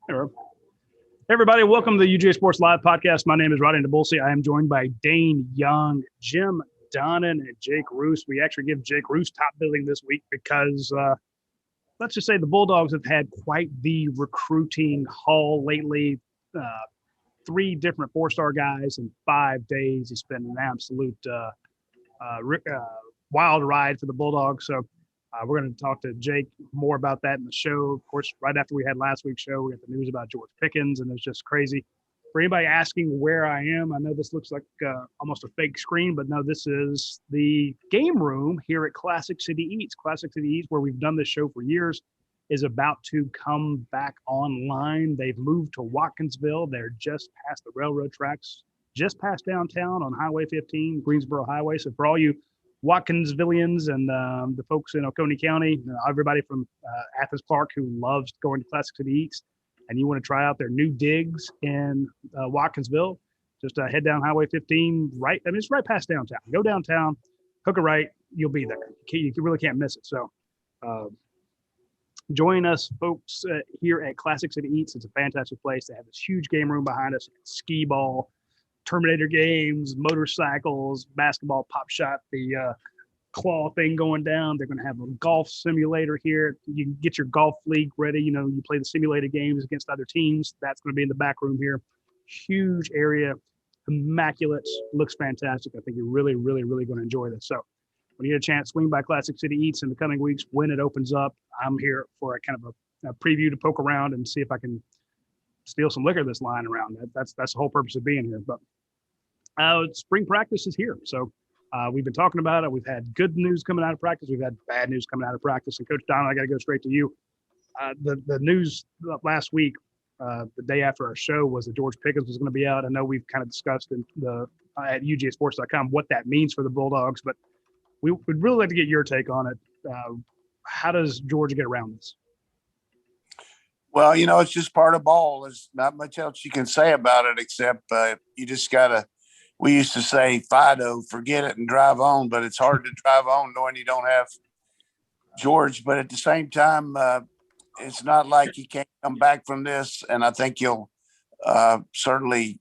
Hey, Rob. Hey, everybody, welcome to the UGASports Live podcast. My name is Rodney DeBulsey. I am joined by Dane Young, Jim Donnan, and Jake Roos. We actually give Jake Roos top billing this week because let's just say the Bulldogs have had quite the recruiting haul lately. Uh, Three different four-star guys in 5 days. It's been an absolute uh, wild ride for the Bulldogs. So we're going to talk to Jake more about that in the show. Of course, right after we had last week's show, we got the news about George Pickens, and it's just crazy. For anybody asking where I am, I know this looks like almost a fake screen, but no, this is the game room here at Classic City Eats. Classic City Eats, where we've done this show for years, is about to come back online. They've moved to Watkinsville. They're just past the railroad tracks, just past downtown on Highway 15, Greensboro Highway. So for all you Watkinsvillians and the folks in Oconee County, everybody from Athens Park who loves going to Classic City Eats, and you want to try out their new digs in Watkinsville, just head down Highway 15. Right, I mean, it's right past downtown. Go downtown, hook a right, you'll be there. You really can't miss it. So join us, folks, here at Classic City Eats. It's a fantastic place. They have this huge game room behind us, skee ball, Terminator games, motorcycles, basketball, pop shot, the claw thing going down. They're going to have a golf simulator here. You can get your golf league ready. You know, you play the simulated games against other teams. That's going to be in the back room here. Huge area, immaculate, looks fantastic. I think you're really, really, really going to enjoy this. So when you get a chance, swing by Classic City Eats in the coming weeks when it opens up. I'm here for a kind of a preview to poke around and see if I can steal some liquor that's lying around. That's the whole purpose of being here. But spring practice is here. So we've been talking about it. We've had good news coming out of practice. We've had bad news coming out of practice. And Coach Donald, I got to go straight to you. The news last week, the day after our show, was that George Pickens was going to be out. I know we've kind of discussed at UGASports.com what that means for the Bulldogs, but we would really like to get your take on it. How does Georgia get around this? Well, it's just part of ball. There's not much else you can say about it except you just got to – we used to say, Fido, forget it and drive on, but it's hard to drive on knowing you don't have George. But at the same time, it's not like he can't come back from this, and I think he'll certainly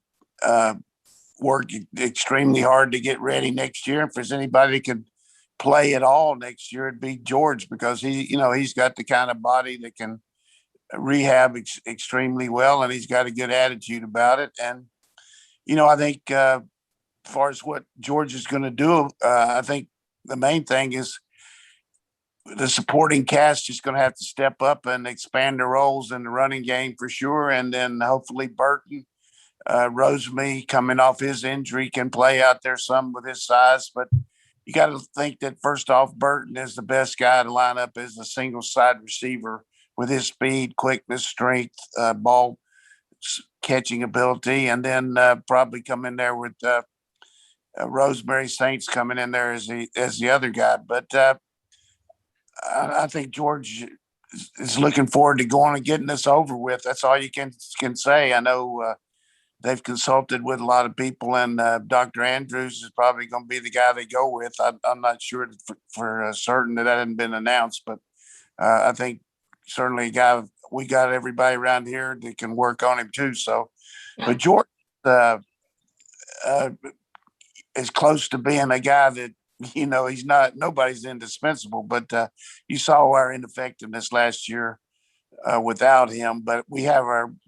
work extremely hard to get ready next year. If there's anybody that could play at all next year, it'd be George because he's got the kind of body that can – rehab extremely well, and he's got a good attitude about it. And I think as far as what George is going to do, I think the main thing is the supporting cast is going to have to step up and expand their roles in the running game for sure. And then hopefully Burton, Rosemary coming off his injury can play out there some with his size, but you got to think that first off, Burton is the best guy to line up as a single side receiver with his speed, quickness, strength, ball catching ability, and then probably come in there with Rosemary Saints coming in there as the other guy. But I think George is looking forward to going and getting this over with. That's all you can say. I know they've consulted with a lot of people, and Dr. Andrews is probably going to be the guy they go with. I'm not sure for certain that hadn't been announced, but I think certainly a guy, we got everybody around here that can work on him too. So, but George is close to being a guy that, he's not, nobody's indispensable, but you saw our ineffectiveness last year without him, but we have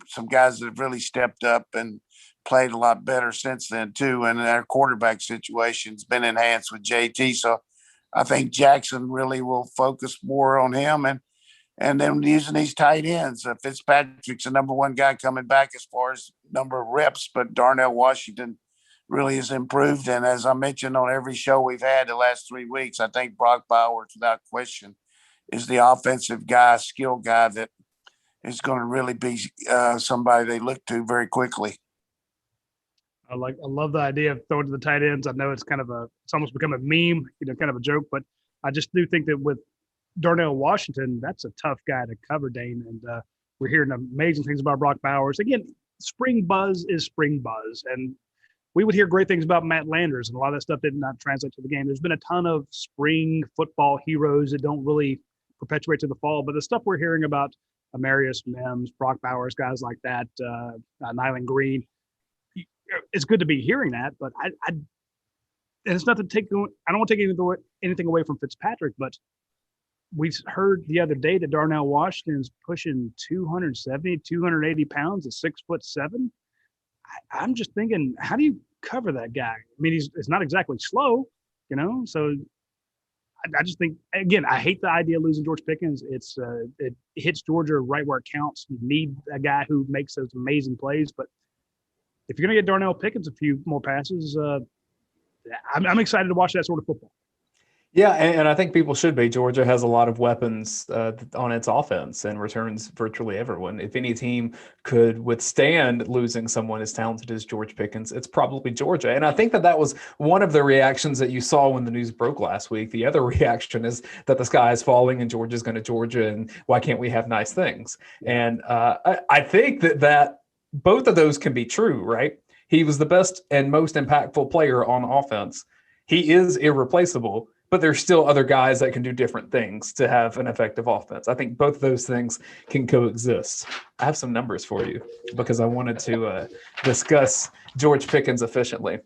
some guys that have really stepped up and played a lot better since then too. And our quarterback situation's been enhanced with JT. So I think Jackson really will focus more on him and then using these tight ends. Fitzpatrick's the number one guy coming back as far as number of reps, but Darnell Washington really has improved. And as I mentioned on every show we've had the last 3 weeks, I think Brock Bowers, without question, is the offensive guy, skill guy that is going to really be somebody they look to very quickly. I love the idea of throwing to the tight ends. I know it's it's almost become a meme, kind of a joke, but I just do think that with Darnell Washington, that's a tough guy to cover, Dane. And we're hearing amazing things about Brock Bowers. Again, spring buzz is spring buzz. And we would hear great things about Matt Landers, and a lot of that stuff did not translate to the game. There's been a ton of spring football heroes that don't really perpetuate to the fall. But the stuff we're hearing about Amarius Mims, Brock Bowers, guys like that, Nyland Green. It's good to be hearing that, but and it's not to take. I don't want to take anything away from Fitzpatrick, but we heard the other day that Darnell Washington's pushing 270, 280 pounds at 6'7". I'm just thinking, how do you cover that guy? I mean, it's not exactly slow, so I just think, again, I hate the idea of losing George Pickens. It hits Georgia right where it counts. You need a guy who makes those amazing plays, but if you're going to get Darnell Pickens a few more passes, I'm excited to watch that sort of football. Yeah, and I think people should be. Georgia has a lot of weapons on its offense and returns virtually everyone. If any team could withstand losing someone as talented as George Pickens, it's probably Georgia. And I think that was one of the reactions that you saw when the news broke last week. The other reaction is that the sky is falling and Georgia's going to Georgia, and why can't we have nice things? And I think that both of those can be true, right? He was the best and most impactful player on offense. He is irreplaceable, but there's still other guys that can do different things to have an effective offense. I think both of those things can coexist. I have some numbers for you because I wanted to discuss George Pickens efficiently.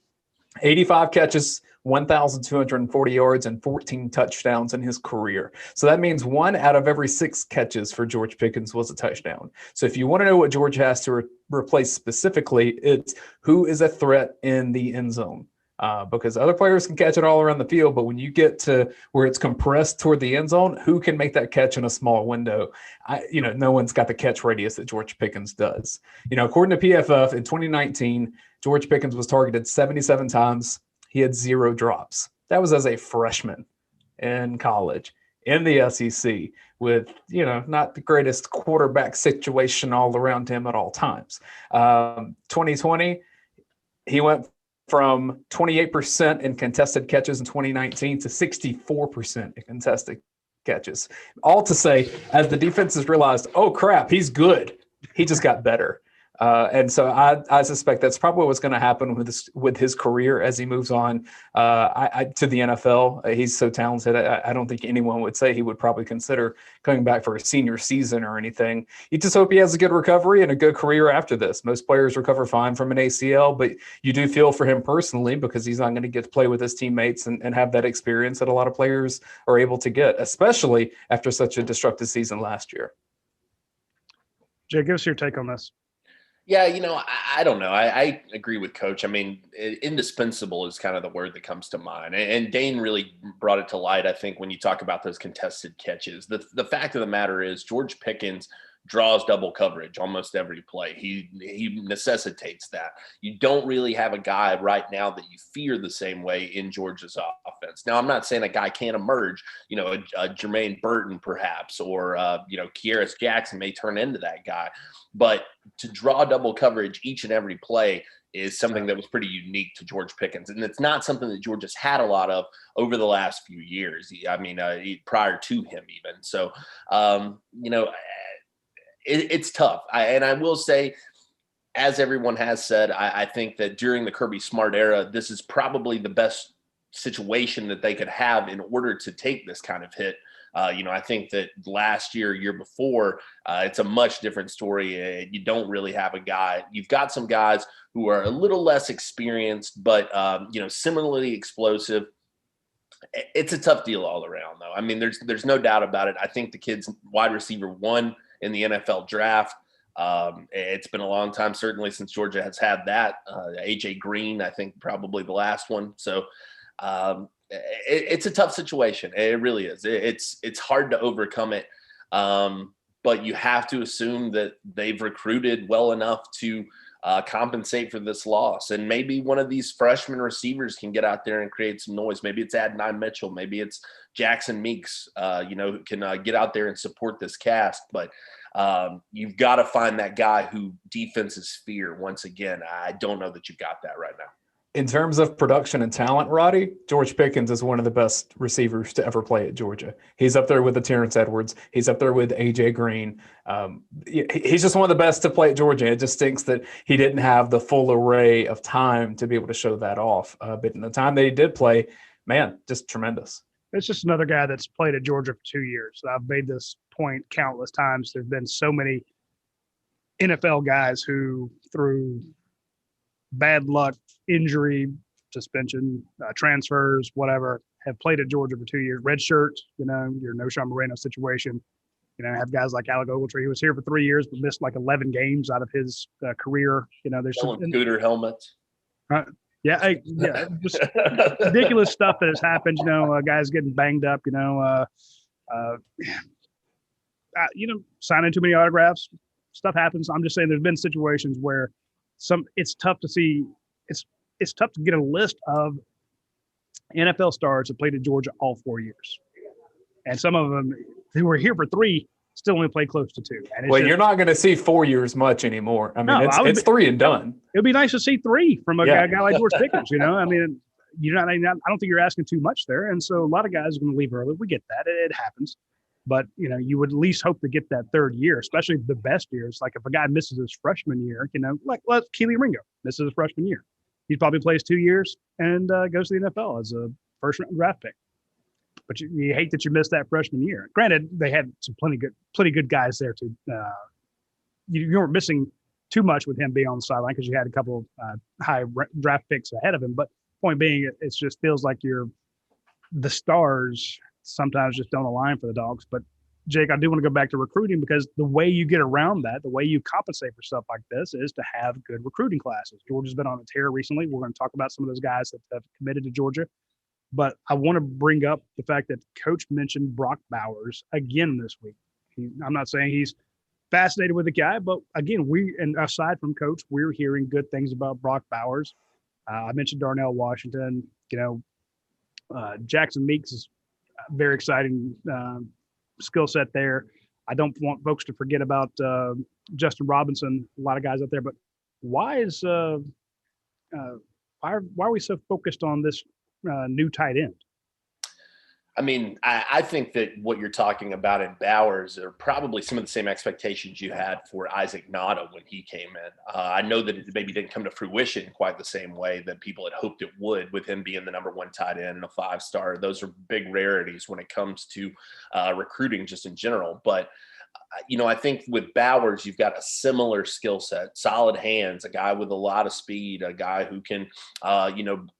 85 catches, 1,240 yards, and 14 touchdowns in his career. So that means 1 out of every 6 catches for George Pickens was a touchdown. So if you want to know what Georgia has to replace specifically, it's who is a threat in the end zone. Because other players can catch it all around the field, but when you get to where it's compressed toward the end zone, who can make that catch in a small window? No one's got the catch radius that George Pickens does. According to PFF, in 2019, George Pickens was targeted 77 times. He had 0 drops. That was as a freshman in college in the SEC with, not the greatest quarterback situation all around him at all times. 2020, he went from 28% in contested catches in 2019 to 64% in contested catches. All to say, as the defense has realized, oh crap, he's good. He just got better. And so I suspect that's probably what's going to happen with his career as he moves on to the NFL. He's so talented. I don't think anyone would say he would probably consider coming back for a senior season or anything. You just hope he has a good recovery and a good career after this. Most players recover fine from an ACL, but you do feel for him personally because he's not going to get to play with his teammates and have that experience that a lot of players are able to get, especially after such a destructive season last year. Jay, give us your take on this. Yeah, I don't know. I agree with Coach. I mean, indispensable is kind of the word that comes to mind. And Dane really brought it to light, I think, when you talk about those contested catches. The fact of the matter is George Pickens draws double coverage almost every play. He necessitates that. You don't really have a guy right now that you fear the same way in Georgia's offense. Now, I'm not saying a guy can't emerge, a Jermaine Burton perhaps, or, Kearis Jackson may turn into that guy. But to draw double coverage each and every play is something that was pretty unique to George Pickens. And it's not something that Georgia's had a lot of over the last few years. Prior to him even. So, it's tough. And I will say, as everyone has said, I think that during the Kirby Smart era, this is probably the best situation that they could have in order to take this kind of hit. I think that last year before, it's a much different story. You don't really have a guy. You've got some guys who are a little less experienced, but, similarly explosive. It's a tough deal all around, though. I mean, there's no doubt about it. I think the kid's wide receiver 1 in the NFL draft. It's been a long time, certainly since Georgia has had that. AJ Green, I think probably the last one. So it's a tough situation. It really is. It's hard to overcome it. But you have to assume that they've recruited well enough to compensate for this loss. And maybe one of these freshman receivers can get out there and create some noise. Maybe it's Adonai Mitchell. Maybe it's Jackson Meeks, who can get out there and support this cast. But you've got to find that guy who defenses fear. Once again, I don't know that you've got that right now. In terms of production and talent, Roddy, George Pickens is one of the best receivers to ever play at Georgia. He's up there with the Terrence Edwards. He's up there with A.J. Green. He's just one of the best to play at Georgia. It just stinks that he didn't have the full array of time to be able to show that off. But in the time that he did play, man, just tremendous. It's just another guy that's played at Georgia for 2 years. I've made this point countless times. There've been so many NFL guys who, through bad luck, injury, suspension, transfers, whatever, have played at Georgia for 2 years. Red shirts, your No-Sean Moreno situation. Have guys like Alec Ogletree, who was here for 3 years but missed like 11 games out of his career. There's some scooter helmets. Yeah, just ridiculous stuff that has happened. Guys getting banged up. Signing too many autographs. Stuff happens. I'm just saying, there's been situations where it's tough to see. It's tough to get a list of NFL stars that played at Georgia all 4 years, and some of them who were here for 3 still only played close to 2. And you're not going to see 4 years much anymore. I mean, it's 3 and done. It'd be nice to see 3 from a guy like George Pickens. I mean, I don't think you're asking too much there, and so a lot of guys are going to leave early. We get that; it happens. But, you would at least hope to get that 3rd year, especially the best years. Like if a guy misses his freshman year, like Keely Ringo misses his freshman year. He probably plays 2 years and goes to the NFL as a first-round draft pick. But you hate that you missed that freshman year. Granted, they had some plenty good guys there too. You weren't missing too much with him being on the sideline because you had a couple of high draft picks ahead of him. But point being, it just feels like the stars sometimes just don't align for the Dogs. But Jake, I do want to go back to recruiting, because the way you get around that, the way you compensate for stuff like this, is to have good recruiting classes. Georgia's been on a tear recently. We're going to talk about some of those guys that have committed to Georgia. But I want to bring up the fact that Coach mentioned Brock Bowers again this week. I'm not saying he's fascinated with the guy, but again, and aside from Coach, we're hearing good things about Brock Bowers. I mentioned Darnell Washington. Jackson Meeks is very exciting skill set there. I don't want folks to forget about Justin Robinson. A lot of guys out there, but why are we so focused on this new tight end? I mean, I think that what you're talking about in Bowers are probably some of the same expectations you had for Isaac Nada when he came in. I know that it maybe didn't come to fruition quite the same way that people had hoped it would, with him being the number 1 tight end and a 5-star. Those are big rarities when it comes to recruiting just in general. But I think with Bowers, you've got a similar skill set, solid hands, a guy with a lot of speed, a guy who can,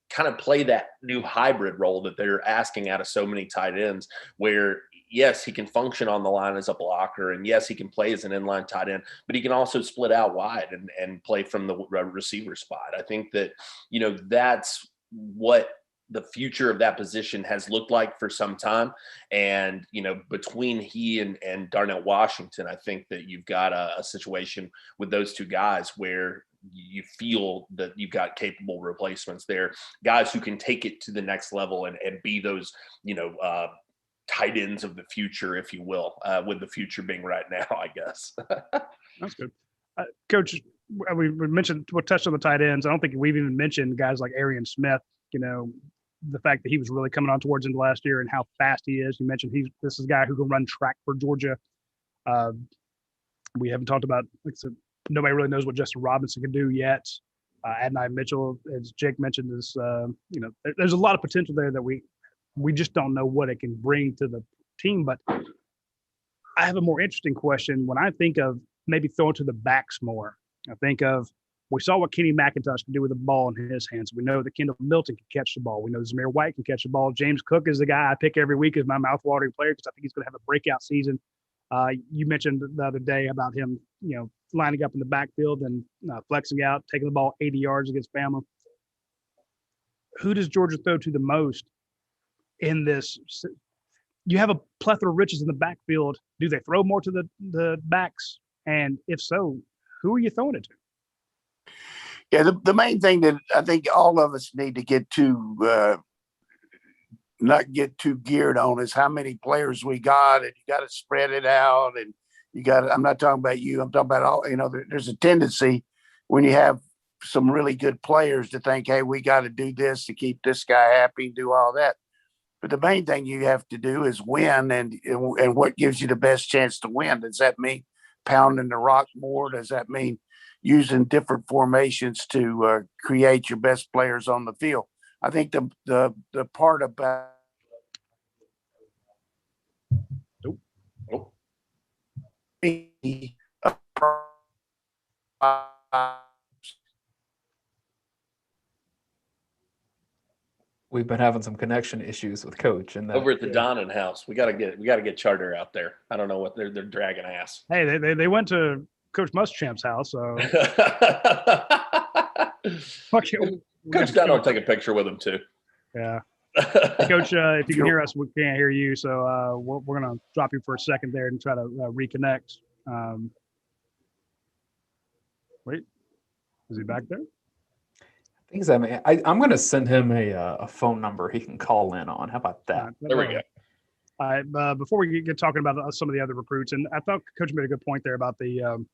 kind of play that new hybrid role that they're asking out of so many tight ends, where, yes, he can function on the line as a blocker, and yes, he can play as an inline tight end, but he can also split out wide and play from the receiver spot. I think that, that's what the future of that position has looked like for some time. And, between he and Darnell Washington, I think that you've got a situation with those 2 guys where you feel that you've got capable replacements there, guys who can take it to the next level and be those, tight ends of the future, if you will, with the future being right now, I guess. That's good. Coach, we touched on the tight ends. I don't think we've even mentioned guys like Arian Smith, the fact that he was really coming on towards the end of last year and how fast he is. You mentioned this is a guy who can run track for Georgia. We haven't talked about, like I said, nobody really knows what Justin Robinson can do yet. Adonai Mitchell, as Jake mentioned, is there's a lot of potential there that we just don't know what it can bring to the team. But I have a more interesting question. When I think of maybe throwing to the backs more, I think of, we saw what Kenny McIntosh can do with the ball in his hands. We know that Kendall Milton can catch the ball. We know Zamir White can catch the ball. James Cook is the guy I pick every week as my mouth-watering player because I think he's going to have a breakout season. You mentioned the other day about him, lining up in the backfield and flexing out, taking the ball 80 yards against Bama. Who does Georgia throw to the most in this? You have a plethora of riches in the backfield. Do they throw more to the backs? And if so, who are you throwing it to? Yeah, the main thing that I think all of us need to get to not get too geared on is how many players we got, and you got to spread it out. And you got to, I'm not talking about you, I'm talking about all, there's a tendency when you have some really good players to think, hey, we got to do this to keep this guy happy, do all that. But the main thing you have to do is win, and what gives you the best chance to win? Does that mean pounding the rock more? Does that mean using different formations to create your best players on the field? I think the part about We've been having some connection issues with Coach, and over at the Donnan house. We gotta get Charter out there. I don't know what they're dragging ass. Hey, they went to Coach Muschamp's house, so Coach Dunn will take a picture with him too. Yeah. Hey, Coach, if you can hear us, we can't hear you, so we're gonna drop you for a second there and try to reconnect. Wait, is he back there? I'm going to send him a phone number he can call in on. How about that? There we go. All right, before we get talking about some of the other recruits, and I thought Coach made a good point there about the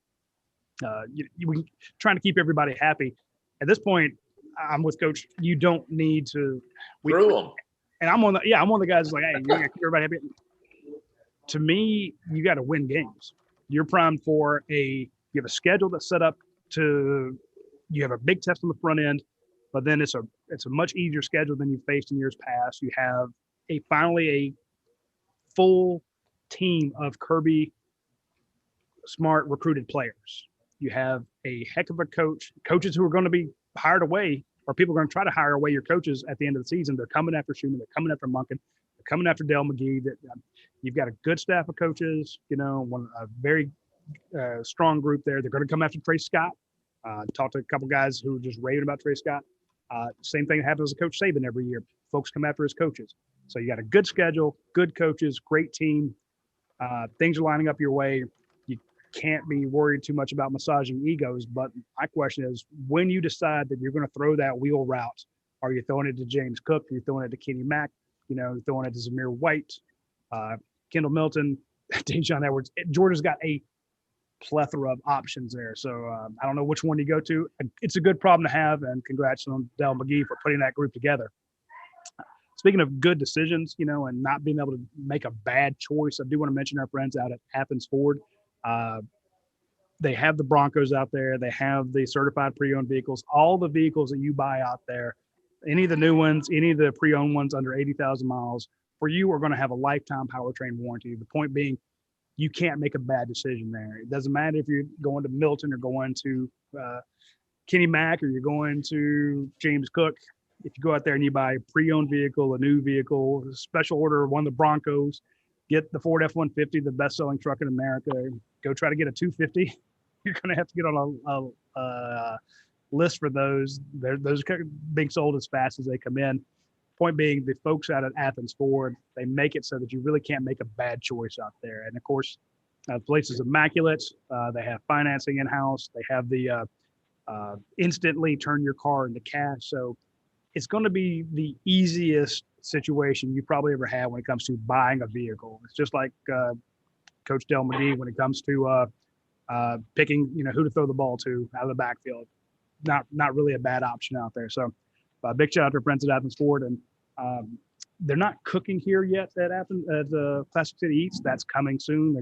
trying to keep everybody happy. At this point, I'm with Coach. You don't need to Through them. And I'm one of the guys who's like, hey, you gotta keep everybody happy. To me, you got to win games. You're primed for you have a schedule that's set up to. You have a big test on the front end. But then it's a much easier schedule than you've faced in years past. You have finally a full team of Kirby Smart recruited players. You have a heck of a coaches who are going to be hired away, or people are going to try to hire away your coaches at the end of the season. They're coming after Schumann. They're coming after Munkin. They're coming after Dale McGee. You've got a good staff of coaches, a very strong group there. They're going to come after Trey Scott. Talked to a couple guys who were just raving about Trey Scott. Same thing happens with Coach Saban every year. Folks come after his coaches. So you got a good schedule, good coaches, great team. Things are lining up your way. You can't be worried too much about massaging egos. But my question is, when you decide that you're going to throw that wheel route, are you throwing it to James Cook? Are you throwing it to Kenny Mack? Throwing it to Zamir White, Kendall Milton, Deshaun Edwards? Georgia's got a plethora of options there. So I don't know which one you go to. It's a good problem to have, and congrats on Dale McGee for putting that group together. Speaking of good decisions, and not being able to make a bad choice, I do want to mention our friends out at Athens Ford. They have the Broncos out there. They have the certified pre-owned vehicles. All the vehicles that you buy out there, any of the new ones, any of the pre-owned ones under 80,000 miles, for you are going to have a lifetime powertrain warranty. The point being, you can't make a bad decision there. It doesn't matter if you're going to Milton or going to Kenny Mack or you're going to James Cook. If you go out there and you buy a pre-owned vehicle, a new vehicle, a special order, one of the Broncos, get the Ford F-150, the best-selling truck in America. Go try to get a 250. You're going to have to get on a list for those. Those are being sold as fast as they come in. Point being, the folks out at Athens Ford, they make it so that you really can't make a bad choice out there. And of course, the place is immaculate. They have financing in-house. They have the instantly turn your car into cash. So it's going to be the easiest situation you probably ever had when it comes to buying a vehicle. It's just like Coach Dale McGee when it comes to picking, who to throw the ball to out of the backfield. Not really a bad option out there. So big shout out to our friends at Athens Ford, and they're not cooking here yet at Classic City Eats. That's coming soon.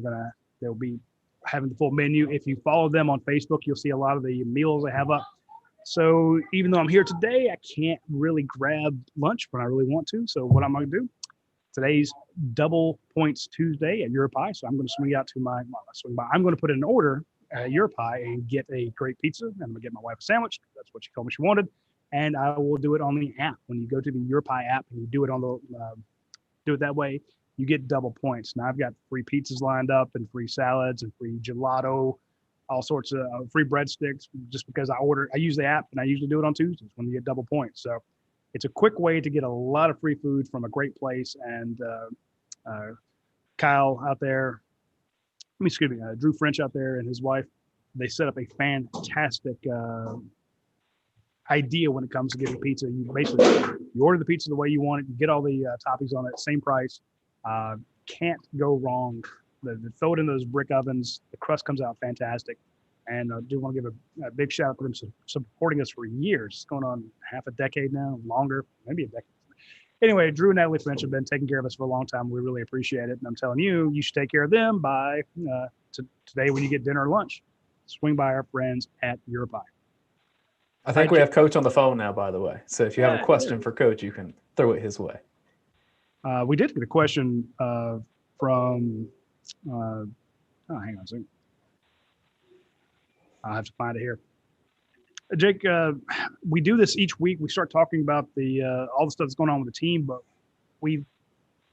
They'll be having the full menu. If you follow them on Facebook, you'll see a lot of the meals they have up. So even though I'm here today, I can't really grab lunch when I really want to. So what I'm going to do, today's Double Points Tuesday at Europie. So I'm going to swing out to I'm going to put in an order at Europie and get a great pizza. And I'm going to get my wife a sandwich. That's what she told me she wanted. And I will do it on the app. When you go to the Europie app and you do it do it that way, you get double points. Now I've got free pizzas lined up and free salads and free gelato, all sorts of free breadsticks, just because I use the app, and I usually do it on Tuesdays when you get double points. So it's a quick way to get a lot of free food from a great place. And Kyle out there, Drew French out there and his wife, they set up a fantastic idea when it comes to getting pizza. You order the pizza the way you want it, you get all the toppings on it, same price. Can't go wrong. Throw it in those brick ovens. The crust comes out fantastic. And I do want to give a big shout out to them supporting us for years. It's going on half a decade now, longer, maybe a decade. Anyway, Drew and Natalie French have been taking care of us for a long time. We really appreciate it. And I'm telling you, you should take care of them by today when you get dinner or lunch. Swing by our friends at Europie. I think we have Coach on the phone now, by the way. So if you have a question for Coach, you can throw it his way. We did get a question from hang on a second. I'll have to find it here. Jake, we do this each week. We start talking about all the stuff that's going on with the team, but we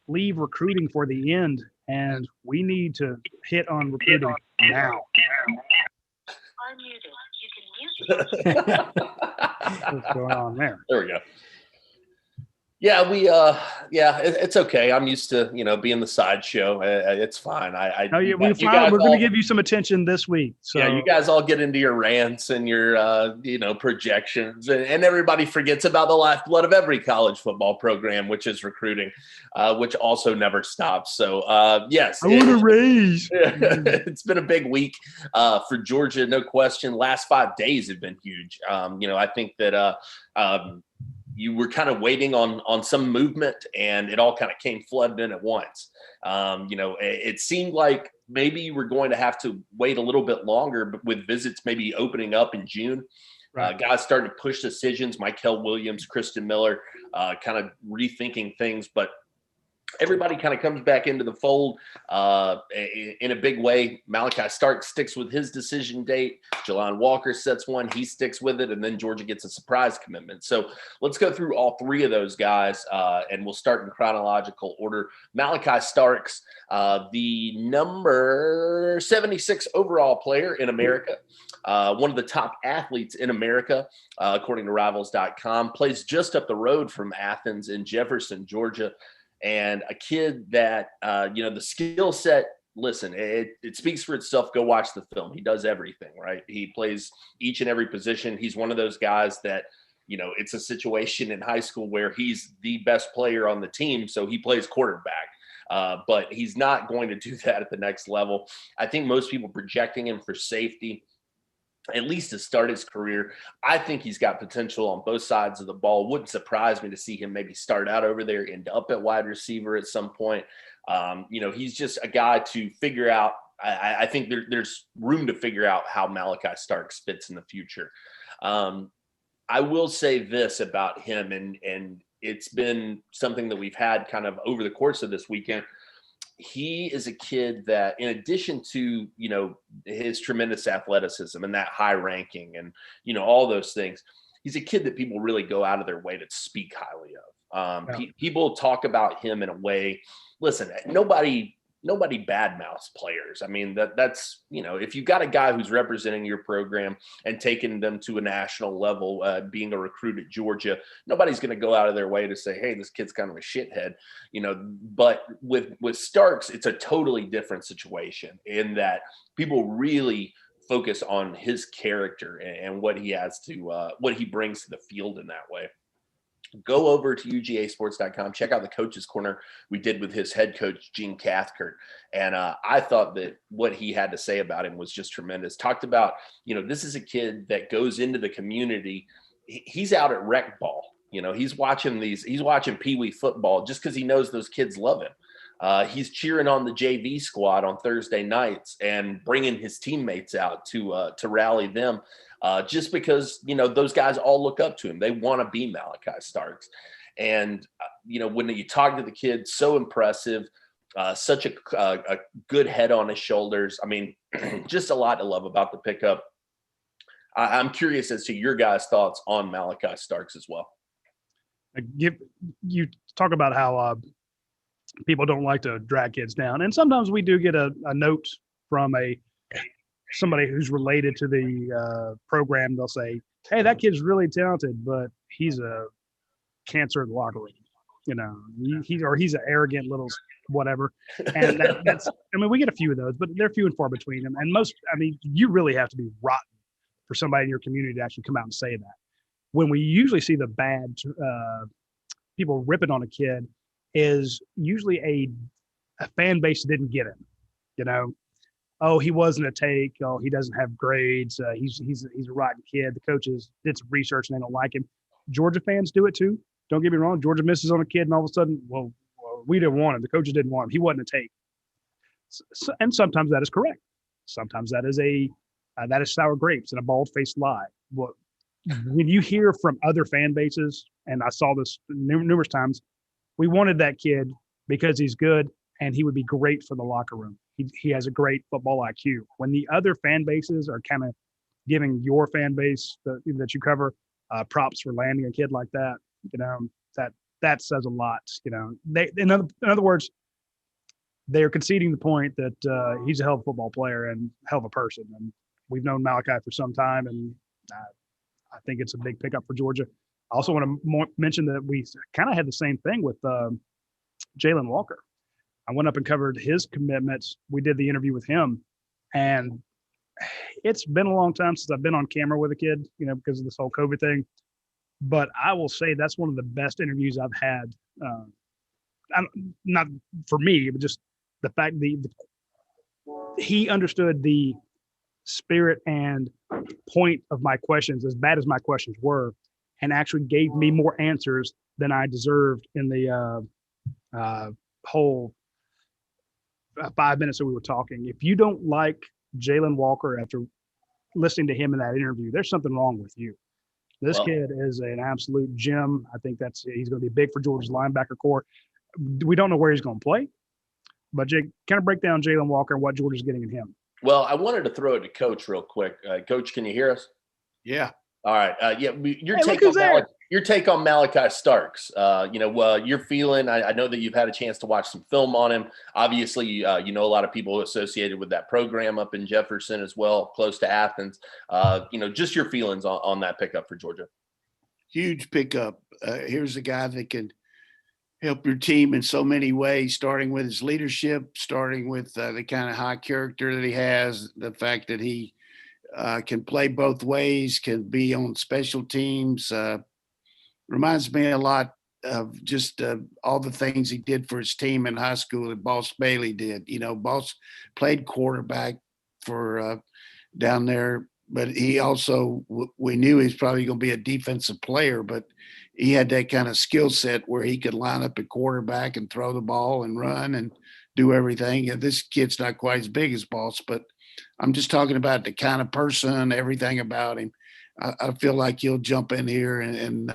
leave recruiting for the end, and we need to hit on recruiting now. What's going on there? There we go. Yeah, it's okay. I'm used to, being the sideshow. It's fine. We're going to give you some attention this week. So yeah, you guys all get into your rants and your, projections, and everybody forgets about the lifeblood of every college football program, which is recruiting, which also never stops. So, yes. I want to raise. It's been a big week for Georgia, no question. Last 5 days have been huge. I think that you were kind of waiting on some movement, and it all kind of came flooding in at once. It seemed like maybe you were going to have to wait a little bit longer, but with visits maybe opening up in June. Right. Guys started to push decisions. Michael Williams, Kristen Miller, kind of rethinking things, but everybody kind of comes back into the fold in a big way. Malachi Starks sticks with his decision date. Jaylen Walker sets one. He sticks with it. And then Georgia gets a surprise commitment. So let's go through all three of those guys, and we'll start in chronological order. Malachi Starks, the number 76 overall player in America, one of the top athletes in America, according to Rivals.com, plays just up the road from Athens in Jefferson, Georgia. And a kid that, the skill set, listen, it speaks for itself. Go watch the film. He does everything, right? He plays each and every position. He's one of those guys that, it's a situation in high school where he's the best player on the team, so he plays quarterback. But he's not going to do that at the next level. I think most people projecting him for safety, at least to start his career. I think he's got potential on both sides of the ball. Wouldn't surprise me to see him maybe start out over there, end up at wide receiver at some point. He's just a guy to figure out. I think there's room to figure out how Malachi Starks fits in the future. I will say this about him, and it's been something that we've had kind of over the course of this weekend. He is a kid that, in addition to, his tremendous athleticism and that high ranking and, all those things, he's a kid that people really go out of their way to speak highly of. People talk about him in a way, listen, nobody badmouths players. I mean, that's, if you've got a guy who's representing your program and taking them to a national level, being a recruit at Georgia, nobody's going to go out of their way to say, hey, this kid's kind of a shithead, but with Starks, it's a totally different situation in that people really focus on his character and what he has to, what he brings to the field in that way. Go over to UGASports.com. Check out the Coach's Corner we did with his head coach, Gene Cathcart. And I thought that what he had to say about him was just tremendous. Talked about, this is a kid that goes into the community. He's out at rec ball. He's watching Pee Wee football just because he knows those kids love him. He's cheering on the JV squad on Thursday nights and bringing his teammates out to rally them. Just because, those guys all look up to him. They want to be Malachi Starks. And, when you talk to the kid, so impressive, such a good head on his shoulders. I mean, just a lot to love about the pickup. I'm curious as to your guys' thoughts on Malachi Starks as well. You talk about how people don't like to drag kids down. And sometimes we do get a note from somebody who's related to the program. They'll say, hey, that kid's really talented, but he's a cancer in the locker room. He's an arrogant little whatever. And we get a few of those, but they're few and far between them. And you really have to be rotten for somebody in your community to actually come out and say that. When we usually see the bad people ripping on a kid is usually a fan base that didn't get him, Oh, he wasn't a take. Oh, he doesn't have grades. He's a rotten kid. The coaches did some research and they don't like him. Georgia fans do it too. Don't get me wrong. Georgia misses on a kid and all of a sudden, well we didn't want him. The coaches didn't want him. He wasn't a take. And sometimes that is correct. Sometimes that is sour grapes and a bald-faced lie. Well, when you hear from other fan bases, and I saw this numerous times, we wanted that kid because he's good and he would be great for the locker room. He has a great football IQ. When the other fan bases are kind of giving your fan base that you cover props for landing a kid like that. That says a lot. In other words, they are conceding the point that he's a hell of a football player and hell of a person. And we've known Malachi for some time, and I think it's a big pickup for Georgia. I also want to mention that we kind of had the same thing with Jaylen Walker. I went up and covered his commitments. We did the interview with him, and it's been a long time since I've been on camera with a kid, because of this whole COVID thing. But I will say that's one of the best interviews I've had. Not for me, but just the fact he understood the spirit and point of my questions, as bad as my questions were, and actually gave me more answers than I deserved in the whole 5 minutes that we were talking. If you don't like Jaylen Walker after listening to him in that interview, there's something wrong with you. This kid is an absolute gem. I think he's going to be big for Georgia's linebacker core. We don't know where he's going to play, but Jake, kind of break down Jaylen Walker and what Georgia's getting in him. Well, I wanted to throw it to Coach real quick. Coach, can you hear us? Yeah. All right. Your take on Malachi Starks. You're feeling. I know that you've had a chance to watch some film on him. Obviously, you know a lot of people associated with that program up in Jefferson as well, close to Athens. Just your feelings on that pickup for Georgia. Huge pickup. Here's a guy that can help your team in so many ways, starting with his leadership, starting with the kind of high character that he has, the fact that he can play both ways, can be on special teams. Reminds me a lot of just all the things he did for his team in high school that Boss Bailey did. Boss played quarterback for down there, but he also, we knew he was probably going to be a defensive player, but he had that kind of skill set where he could line up at quarterback and throw the ball and run and do everything. This kid's not quite as big as Boss, but I'm just talking about the kind of person, everything about him. I feel like he'll jump in here and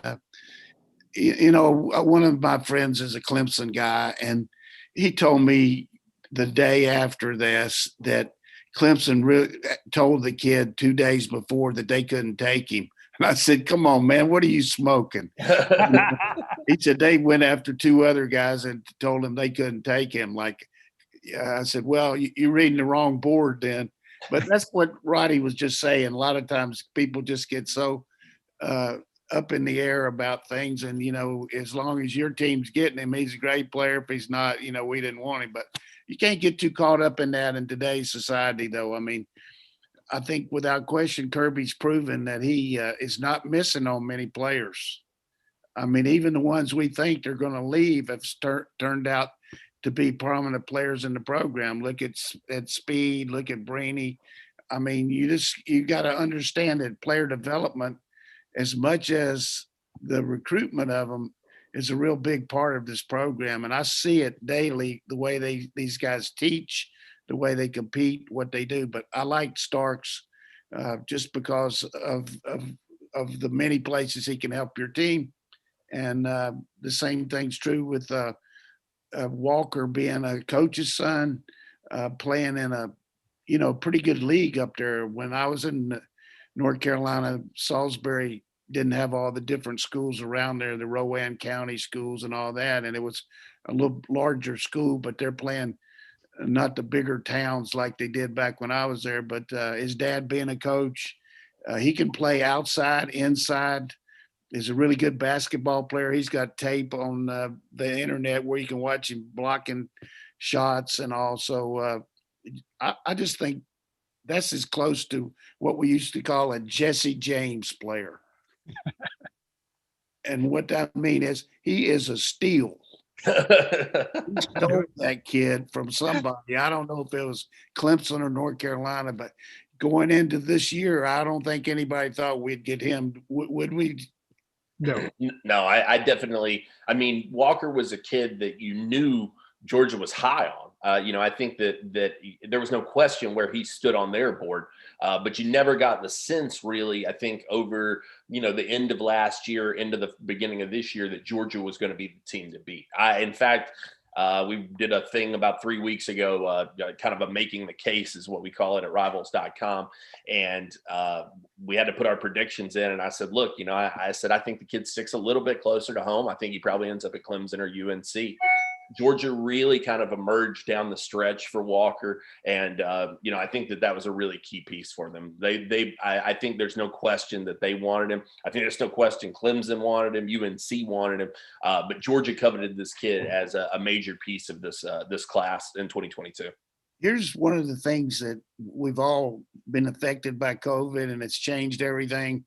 one of my friends is a Clemson guy, and he told me the day after this that Clemson really told the kid 2 days before that they couldn't take him. And I said, come on, man, what are you smoking? He said they went after two other guys and told him they couldn't take him. I said, well, you're reading the wrong board then. But that's what Roddy was just saying. A lot of times people just get so up in the air about things. And, as long as your team's getting him, he's a great player. If he's not, we didn't want him. But you can't get too caught up in that in today's society, though. I mean, I think without question, Kirby's proven that he is not missing on many players. I mean, even the ones we think they're going to leave have turned out to be prominent players in the program. Look at Speed, look at Brainy. I mean, you got to understand that player development, as much as the recruitment of them, is a real big part of this program. And I see it daily, the way these guys teach, the way they compete, what they do. But I like Starks just because of the many places he can help your team. And the same thing's true with Walker being a coach's son, playing in a pretty good league up there. When I was in North Carolina, Salisbury didn't have all the different schools around there, the Rowan County schools and all that. And it was a little larger school, but they're playing not the bigger towns like they did back when I was there. But his dad being a coach, he can play outside, inside. He's a really good basketball player. He's got tape on the internet where you can watch him blocking shots. And also, I just think that's as close to what we used to call a Jesse James player. And what that means is he is a steal. He stole that kid from somebody. I don't know if it was Clemson or North Carolina, but going into this year, I don't think anybody thought we'd get him. Would we? No, I definitely. I mean, Walker was a kid that you knew Georgia was high on. I think that there was no question where he stood on their board, but you never got the sense, really. I think over the end of last year, into the beginning of this year, that Georgia was going to be the team to beat. In fact, We did a thing about 3 weeks ago, kind of a making the case is what we call it at rivals.com. And we had to put our predictions in. And I said, look, I said, I think the kid sticks a little bit closer to home. I think he probably ends up at Clemson or UNC. Georgia really kind of emerged down the stretch for Walker. And, I think that was a really key piece for them. I think there's no question that they wanted him. I think there's no question Clemson wanted him, UNC wanted him, but Georgia coveted this kid as a major piece of this class in 2022. Here's one of the things that we've all been affected by COVID, and it's changed everything.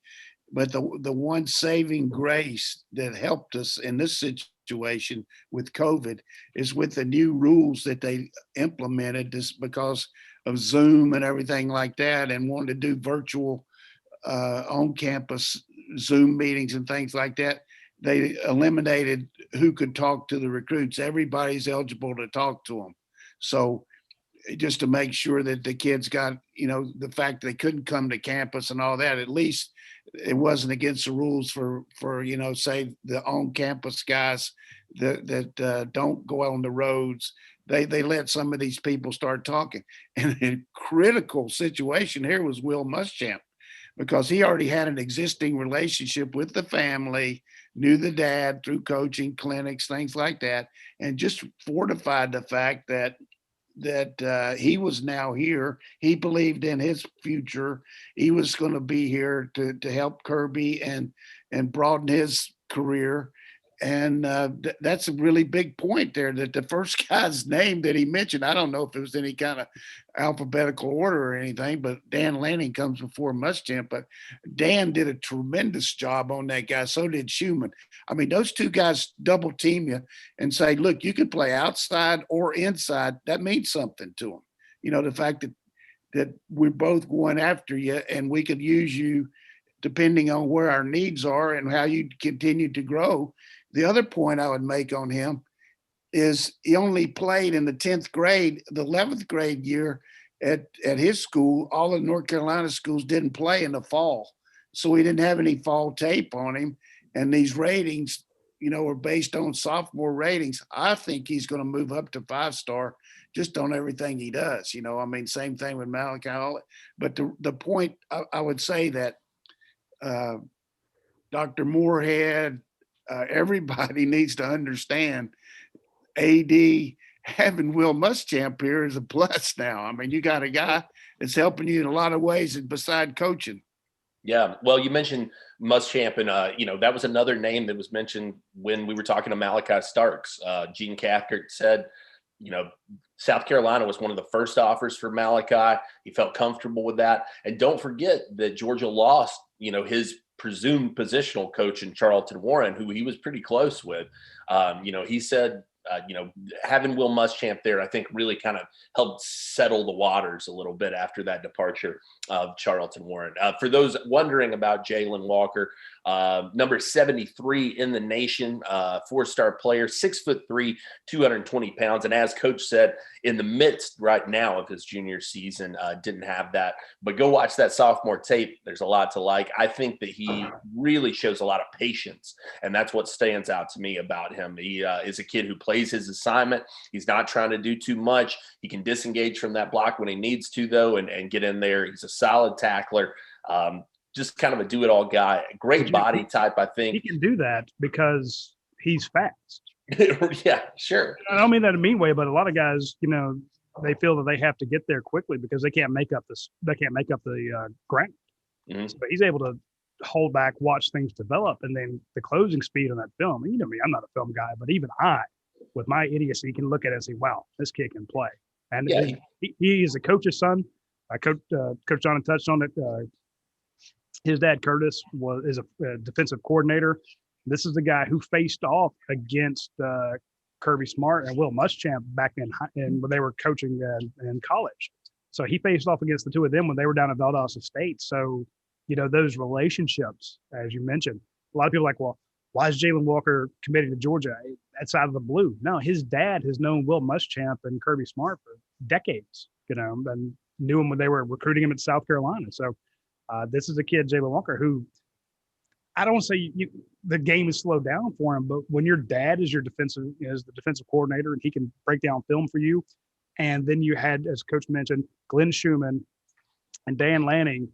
But the one saving grace that helped us in this situation with COVID is with the new rules that they implemented just because of Zoom and everything like that, and wanted to do virtual on-campus Zoom meetings and things like that. They eliminated who could talk to the recruits. Everybody's eligible to talk to them. So just to make sure that the kids got, the fact that they couldn't come to campus and all that, at least it wasn't against the rules for say the on-campus guys that don't go out on the roads. They let some of these people start talking. And a critical situation here was Will Muschamp, because he already had an existing relationship with the family, knew the dad through coaching clinics, things like that, and just fortified the fact that he was now here. He believed in his future. He was going to be here to help Kirby and broaden his career. And that's a really big point there, that the first guy's name that he mentioned, I don't know if it was any kind of alphabetical order or anything, but Dan Lanning comes before Muschamp. But Dan did a tremendous job on that guy. So did Schumann. I mean, those two guys double team you and say, look, you can play outside or inside. That means something to them. The fact that we're both going after you and we could use you depending on where our needs are and how you continue to grow. The other point I would make on him is he only played in the 10th grade, the 11th grade year at his school. All the North Carolina schools didn't play in the fall. So he didn't have any fall tape on him. And these ratings, are based on sophomore ratings. I think he's going to move up to 5-star just on everything he does. Same thing with Malachi. But the point I would say that Dr. Moorhead, everybody needs to understand AD having Will Muschamp here is a plus now. You got a guy that's helping you in a lot of ways beside coaching. Yeah. Well, you mentioned Muschamp, and, that was another name that was mentioned when we were talking to Malachi Starks. Gene Cathcart said, South Carolina was one of the first offers for Malachi. He felt comfortable with that. And don't forget that Georgia lost, his presumed positional coach in Charlton Warren, who he was pretty close with. He said, having Will Muschamp there, I think really kind of helped settle the waters a little bit after that departure of Charlton Warren. For those wondering about Jaylen Walker, number 73 in the nation, 4-star player, 6'3", 220 pounds. And as coach said, in the midst right now of his junior season, didn't have that, but go watch that sophomore tape. There's a lot to like. I think that he really shows a lot of patience, and that's what stands out to me about him. He is a kid who plays his assignment. He's not trying to do too much. He can disengage from that block when he needs to, though, and get in there. He's a solid tackler. Just kind of a do-it-all guy. Great body type, I think. He can do that because he's fast. Yeah, sure. I don't mean that in a mean way, but a lot of guys, they feel that they have to get there quickly because they can't make up the ground. Mm-hmm. So he's able to hold back, watch things develop, and then the closing speed on that film. And me, I'm not a film guy, but even I, with my idiocy, can look at it and say, "Wow, this kid can play." And yeah. he is a coach's son. Coach John touched on it. His dad, Curtis, is a defensive coordinator. This is the guy who faced off against Kirby Smart and Will Muschamp back in when they were coaching in college. So he faced off against the two of them when they were down at Valdosta State. So, those relationships, as you mentioned, a lot of people are like, well, why is Jaylen Walker committed to Georgia? That's out of the blue. No, his dad has known Will Muschamp and Kirby Smart for decades, and knew him when they were recruiting him at South Carolina. So this is a kid, Jaylen Walker, who I don't say the game is slowed down for him, but when your dad is the defensive coordinator and he can break down film for you, and then you had, as Coach mentioned, Glenn Schumann and Dan Lanning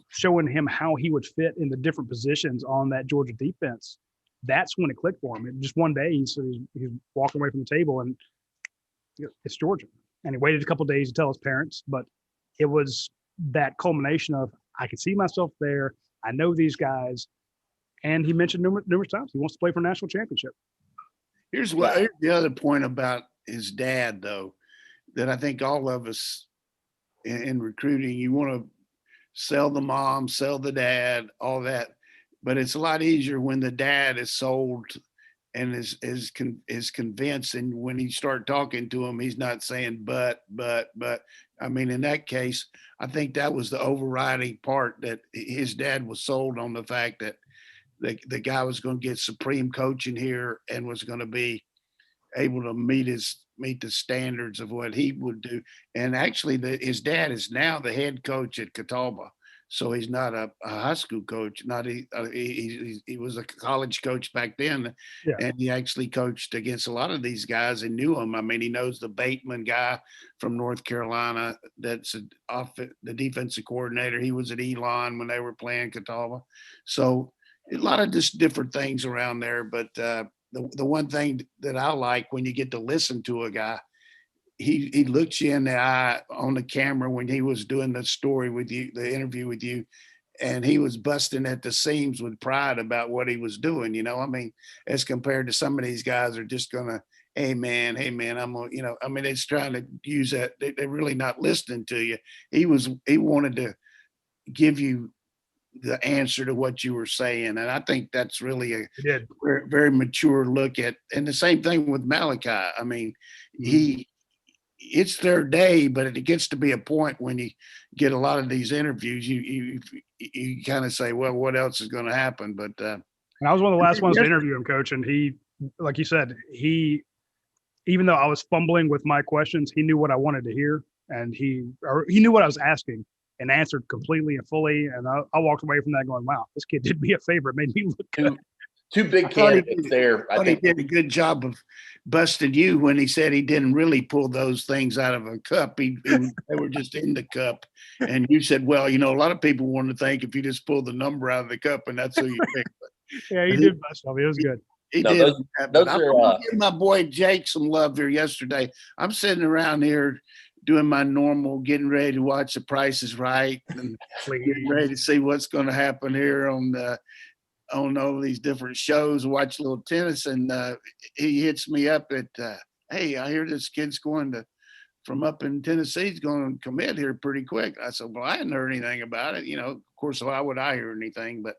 showing him how he would fit in the different positions on that Georgia defense. That's when it clicked for him. And just one day, he's walking away from the table, and it's Georgia. And he waited a couple of days to tell his parents, but it was that culmination of, I can see myself there. I know these guys. And he mentioned numerous times he wants to play for a national championship. Here's the other point about his dad, though, that I think all of us in recruiting, you want to sell the mom, sell the dad, all that. But it's a lot easier when the dad is sold and is convinced. And when you start talking to him, he's not saying, but. I mean, in that case, I think that was the overriding part, that his dad was sold on the fact that the guy was going to get supreme coaching here and was going to be able to meet the standards of what he would do. And actually, his dad is now the head coach at Catawba. So he's not a high school coach. He was a college coach back then, yeah. And he actually coached against a lot of these guys and knew them. I mean, he knows the Bateman guy from North Carolina. That's the defensive coordinator. He was at Elon when they were playing Catawba. So a lot of just different things around there. But the one thing that I like when you get to listen to a guy, he looks you in the eye on the camera when he was doing the story with you, the interview with you, and he was busting at the seams with pride about what he was doing. I mean, as compared to some of these guys are just gonna, hey man, I'm gonna, I mean, it's trying to use that. They're really not listening to you. He wanted to give you the answer to what you were saying. And I think that's really a very, very mature look at, and the same thing with Malachi. I mean, it's their day, but it gets to be a point when you get a lot of these interviews, you kind of say, well, what else is going to happen? But and I was one of the last ones to interview him, Coach. And he, like you said, even though I was fumbling with my questions, he knew what I wanted to hear, and he knew what I was asking and answered completely and fully. And I walked away from that going, wow, this kid did me a favor. It made me look good. Two big candidates there. I think he did a good job of busting you when he said he didn't really pull those things out of a cup. They were just in the cup. And you said, well, a lot of people want to think if you just pull the number out of the cup and that's who you pick. Yeah, he did bust him. It was good. He did. I'm going to give my boy Jake some love here yesterday. I'm sitting around here doing my normal, getting ready to watch The Price is Right and getting ready to see what's going to happen here on all these different shows, watch a little tennis, and he hits me up at, hey, I hear this kid's from up in Tennessee, he's going to commit here pretty quick. I said, well, I hadn't heard anything about it. Of course, why would I hear anything? But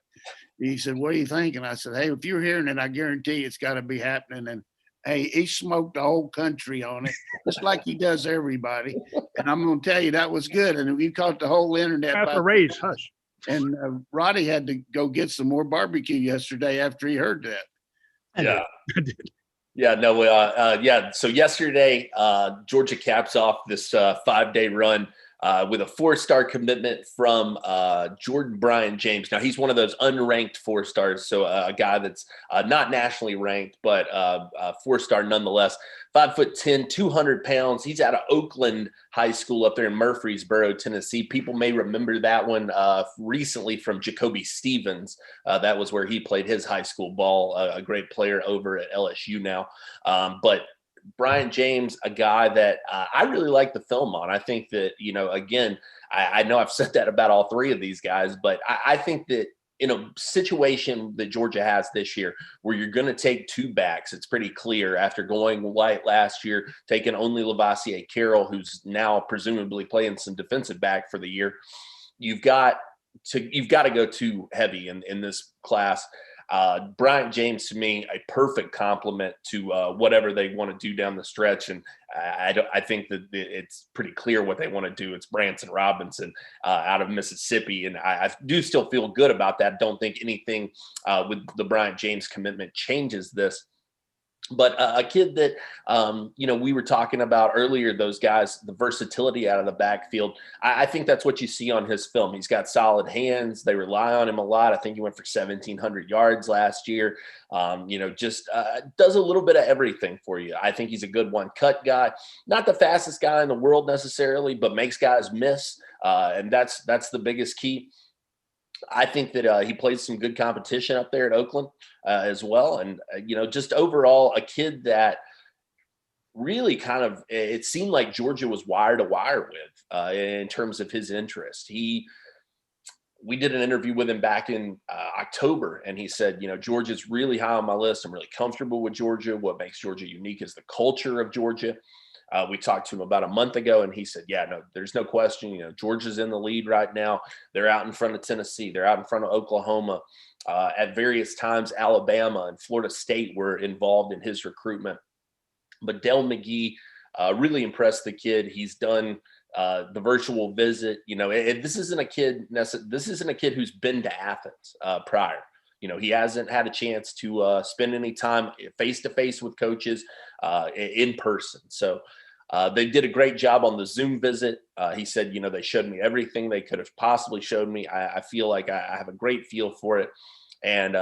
he said, what do you think? And I said, hey, if you're hearing it, I guarantee it's got to be happening. And hey, he smoked the whole country on it, just like he does everybody. And I'm going to tell you, that was good. And we caught the whole internet. After raise, hush. And Roddy had to go get some more barbecue yesterday after he heard that. Yeah. Yeah, no, so yesterday, Georgia caps off this 5-day run with a 4-star commitment from Jordan Brian James. Now, he's one of those unranked 4-stars, so a guy that's not nationally ranked, but 4-star nonetheless. 5'10", 200 pounds. He's out of Oakland High School up there in Murfreesboro, Tennessee. People may remember that one recently from Jacoby Stevens. That was where he played his high school ball, a great player over at LSU now. But Brian James, a guy that I really like the film on. I think that, again, I know I've said that about all three of these guys, but I think that in a situation that Georgia has this year where you're going to take 2 backs, it's pretty clear after going white last year, taking only Lavassier Carroll, who's now presumably playing some defensive back for the year. You've got to go too heavy in this class. Brian James, to me, a perfect complement to whatever they want to do down the stretch. And I think that it's pretty clear what they want to do. It's Branson Robinson out of Mississippi. And I do still feel good about that. Don't think anything with the Brian James commitment changes this. But a kid that, we were talking about earlier, those guys, the versatility out of the backfield, I think that's what you see on his film. He's got solid hands. They rely on him a lot. I think he went for 1,700 yards last year. Does a little bit of everything for you. I think he's a good one-cut guy. Not the fastest guy in the world necessarily, but makes guys miss. And that's the biggest key. I think that he plays some good competition up there at Oakland as well. And, just overall a kid that really it seemed like Georgia was wire to wire with in terms of his interest. We did an interview with him back in October, and he said, Georgia's really high on my list. I'm really comfortable with Georgia. What makes Georgia unique is the culture of Georgia. We talked to him about a month ago, and he said, yeah, no, there's no question. Georgia's in the lead right now. They're out in front of Tennessee. They're out in front of Oklahoma. At various times, Alabama and Florida State were involved in his recruitment. But Dell McGee really impressed the kid. He's done the virtual visit. This isn't a kid who's been to Athens prior. He hasn't had a chance to spend any time face-to-face with coaches in person. So they did a great job on the Zoom visit. He said, they showed me everything they could have possibly showed me. I feel like I have a great feel for it. And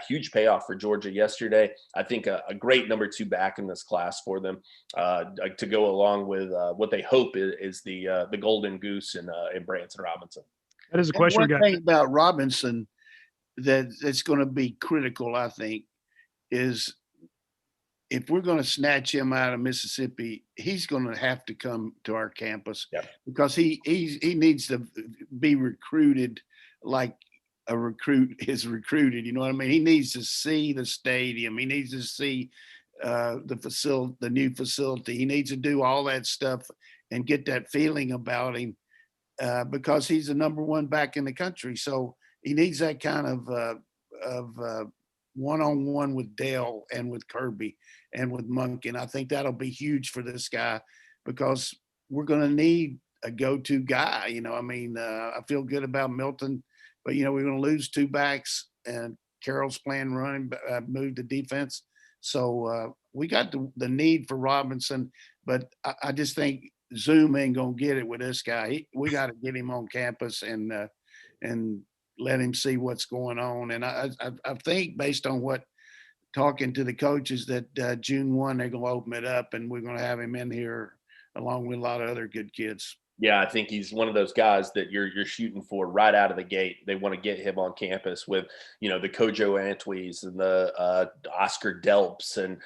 huge payoff for Georgia yesterday. I think a great number 2 back in this class for them to go along with what they hope is the golden goose in Branson Robinson. That is a question. One thing about Robinson that's going to be critical, I think, is if we're going to snatch him out of Mississippi, he's going to have to come to our campus because he needs to be recruited like a recruit is recruited. You know what I mean? He needs to see the stadium. He needs to see the new facility. He needs to do all that stuff and get that feeling about him because he's the number 1 back in the country. So he needs that kind of one-on-one with Dale and with Kirby and with Monk. And I think that'll be huge for this guy because we're going to need a go-to guy. I feel good about Milton, but, we're going to lose 2 backs and Carroll's playing running, move the defense. So we got the need for Robinson, but I just think Zoom ain't going to get it with this guy. We got to get him on campus and let him see what's going on. And I think based on talking to the coaches that June 1, they're going to open it up and we're going to have him in here along with a lot of other good kids. Yeah, I think he's one of those guys that you're shooting for right out of the gate. They want to get him on campus with, the Kojo Antwies and the Oscar Delps and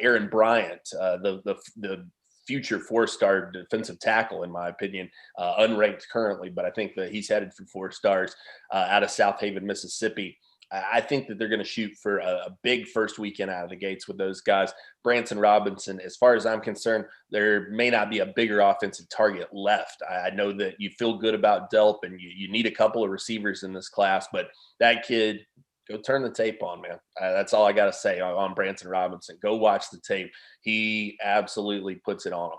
Aaron Bryant, the future 4-star defensive tackle, in my opinion, unranked currently, but I think that he's headed for 4 stars out of South Haven, Mississippi. I think that they're going to shoot for a big first weekend out of the gates with those guys. Branson Robinson, as far as I'm concerned, there may not be a bigger offensive target left. I know that you feel good about Delp and you need a couple of receivers in this class, but that kid, go turn the tape on, man. That's all I got to say on Branson Robinson. Go watch the tape. He absolutely puts it on him.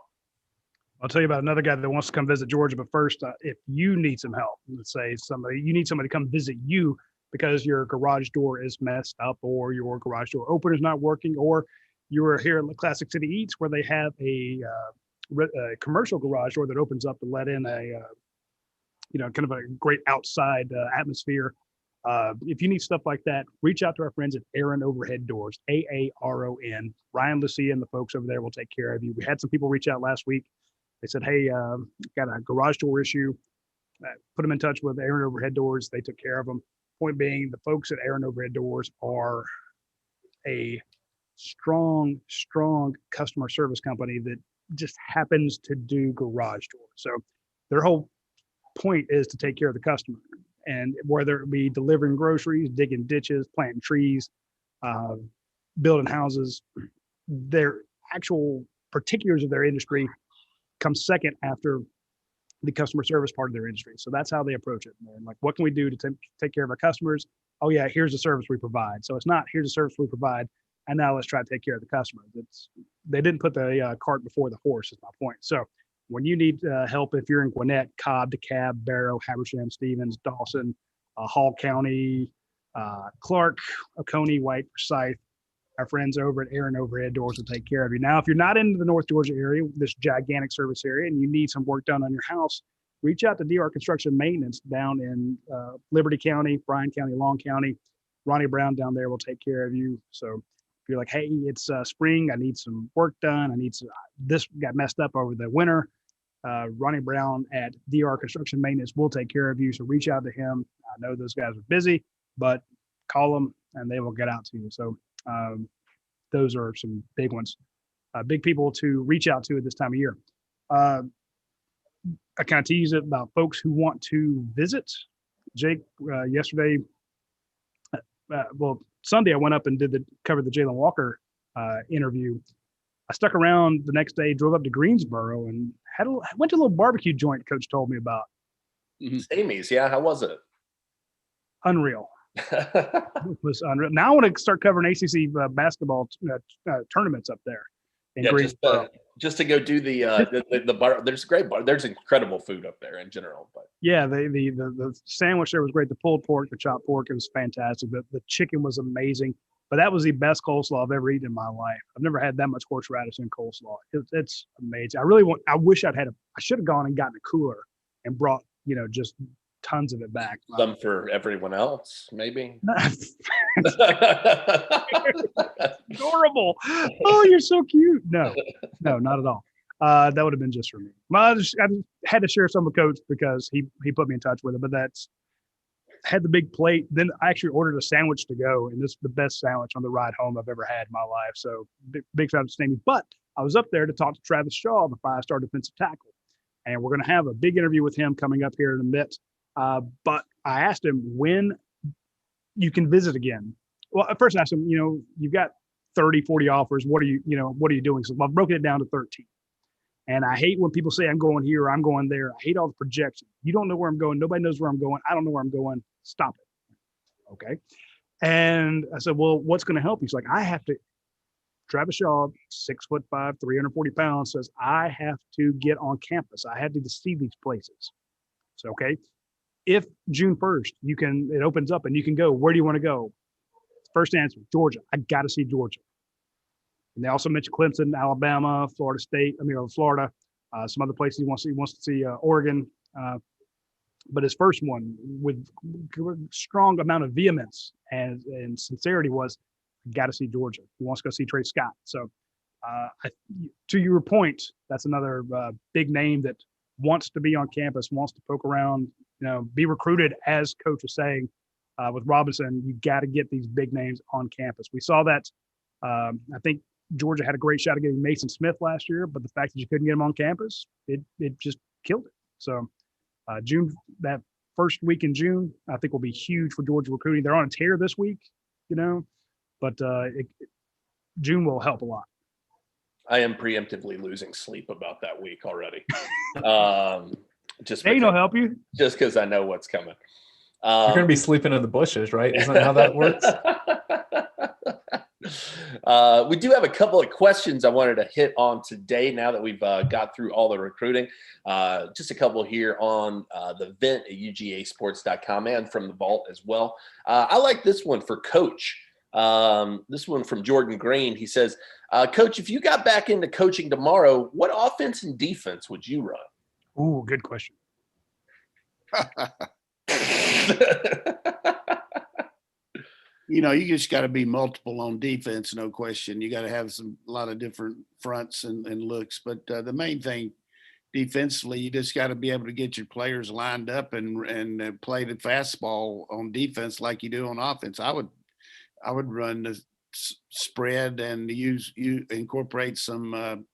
I'll tell you about another guy that wants to come visit Georgia. But first, if you need some help, let's say you need somebody to come visit you because your garage door is messed up or your garage door opener is not working, or you are here at Classic City Eats where they have a commercial garage door that opens up to let in a kind of a great outside atmosphere. If you need stuff like that, reach out to our friends at Aaron Overhead Doors, AARON. Ryan Lucia and the folks over there will take care of you. We had some people reach out last week. They said, hey, got a garage door issue. Put them in touch with Aaron Overhead Doors. They took care of them. Point being, the folks at Aaron Overhead Doors are a strong customer service company that just happens to do garage doors. So their whole point is to take care of the customer. And whether it be delivering groceries, digging ditches, planting trees, building houses, their actual particulars of their industry come second after the customer service part of their industry. So that's how they approach it. And like, what can we do to take care of our customers? Oh yeah, here's the service we provide. So it's not here's the service we provide, and now let's try to take care of the customer. They didn't put the cart before the horse, is my point. So when you need help, if you're in Gwinnett, Cobb, DeKalb, Barrow, Habersham, Stevens, Dawson, Hall County, Clark, Oconee, White, Forsyth, Our friends over at Aaron Overhead Doors will take care of you. Now, if you're not in the North Georgia area, this gigantic service area, and you need some work done on your house, reach out to DR Construction Maintenance down in Liberty County, Bryan County, Long County. Ronnie Brown down there will take care of you. So if you're like, hey, it's spring, I need some work done. I need some, this got messed up over the winter. Ronnie Brown at DR Construction Maintenance will take care of you. So reach out to him. I know those guys are busy, but call them and they will get out to you. So those are some big ones, big people to reach out to at this time of year. I kind of tease it about folks who want to visit. Jake, yesterday, Sunday I went up and covered the Jaylen Walker interview. I stuck around the next day, drove up to Greensboro, and went to a little barbecue joint Coach told me about. Amy's, yeah. How was it? Unreal. It was unreal. Now I want to start covering ACC basketball tournaments up there in Greensboro. Just to go do the bar. There's great bar. There's incredible food up there in general. But yeah, the sandwich there was great. The pulled pork, the chopped pork, it was fantastic. The chicken was amazing. But that was the best coleslaw I've ever eaten in my life. I've never had that much horseradish in coleslaw. It's amazing. I wish I should have gone and gotten a cooler and brought, just tons of it back. Some for everyone else, maybe. Adorable. Oh, you're so cute. No, not at all. That would have been just for me. I had to share some with Coach because he put me in touch with it, but had the big plate. Then I actually ordered a sandwich to go, and this is the best sandwich on the ride home I've ever had in my life. So big shout out to Stamy. But I was up there to talk to Travis Shaw, the 5-star defensive tackle, and we're going to have a big interview with him coming up here in a bit. But I asked him when you can visit again. Well, at first I asked him, you've got 30, 40 offers. What are you doing? So I've broken it down to 13. And I hate when people say I'm going here or I'm going there. I hate all the projection. You don't know where I'm going. Nobody knows where I'm going. I don't know where I'm going. Stop it. Okay. And I said, well, what's going to help you? He's like, Travis Shaw, 6'5", 340 pounds, says, I have to get on campus. I have to see these places. So, okay. If June 1st, it opens up and you can go, where do you want to go? First answer, Georgia. I got to see Georgia. And they also mentioned Clemson, Alabama, Florida, some other places he wants to see Oregon. But his first one with strong amount of vehemence and sincerity was, got to see Georgia. He wants to go see Trey Scott. So to your point, that's another big name that wants to be on campus, wants to poke around, be recruited, as Coach was saying with Robinson. You got to get these big names on campus. We saw that. I think Georgia had a great shot at getting Mason Smith last year, but the fact that you couldn't get him on campus, it just killed it. So that first week in June, I think will be huge for Georgia recruiting. They're on a tear this week, but June will help a lot. I am preemptively losing sleep about that week already. Ain't no help you. Just because I know what's coming. You're going to be sleeping in the bushes, right? Isn't that how that works? We do have a couple of questions I wanted to hit on today now that we've got through all the recruiting. Just a couple here on the vent at UGASports.com and from the vault as well. I like this one for Coach. This one from Jordan Green. He says, Coach, if you got back into coaching tomorrow, what offense and defense would you run? Ooh, good question. You just got to be multiple on defense, no question. You got to have a lot of different fronts and looks. But the main thing defensively, you just got to be able to get your players lined up and play the fastball on defense like you do on offense. I would run the spread and incorporate some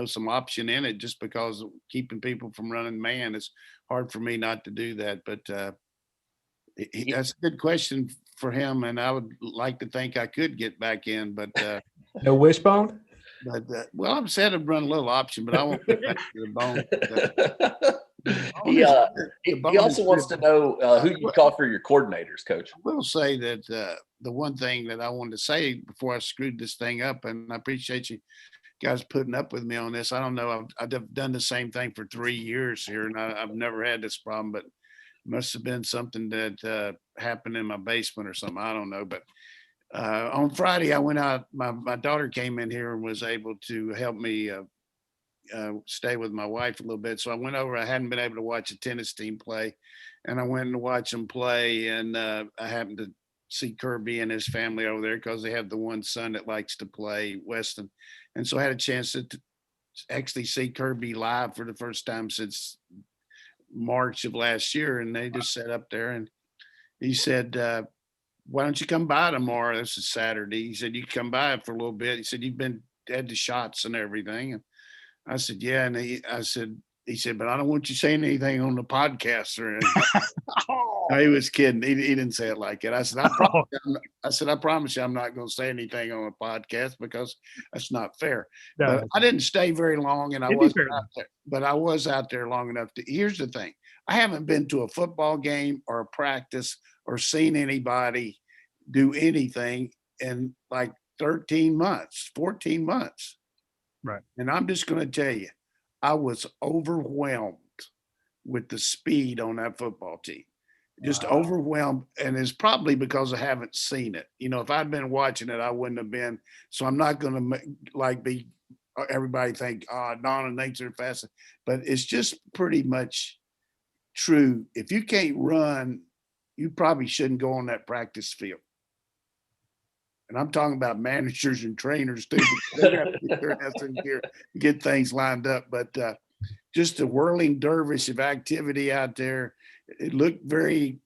some option in it, just because keeping people from running man. It's hard for me not to do that. But that's a good question for him, and I would like to think I could get back in, but no wishbone. But I'm said I'd run a little option, but I won't get back to the bone. He also wants to know who you call for your coordinators, Coach. I will say that the one thing that I wanted to say before I screwed this thing up, and I appreciate you guys putting up with me on this. I don't know. I've done the same thing for 3 years here, and I've never had this problem, but it must have been something that happened in my basement or something. I don't know. But On Friday, I went out. My daughter came in here and was able to help me stay with my wife a little bit. So I went over. I hadn't been able to watch a tennis team play, and I went and watched them play. And I happened to see Kirby and his family over there because they have the one son that likes to play Weston. And so I had a chance to actually see Kirby live for the first time since March of last year. And they just sat up there and he said, why don't you come by tomorrow? This is Saturday. He said, you come by for a little bit. He said, you've been had the shots and everything. And I said, yeah. And he said, but I don't want you saying anything on the podcast or anything. No, he was kidding. He didn't say it like that. I said, I promise you I'm not going to say anything on a podcast because that's not fair. No, but I didn't stay very long, and I wasn't out there. But I was out there long enough. Here's the thing. I haven't been to a football game or a practice or seen anybody do anything in like 13 months, 14 months. Right. And I'm just going to tell you, I was overwhelmed with the speed on that football team. Just overwhelmed. And it's probably because I haven't seen it. You know, if I'd been watching it, I wouldn't have been. So I'm not going to be everybody think, Don and Nate's are fast. But it's just pretty much true. If you can't run, you probably shouldn't go on that practice field. And I'm talking about managers and trainers too. They got to get their ass in here and get things lined up. But just a whirling dervish of activity out there. It looked very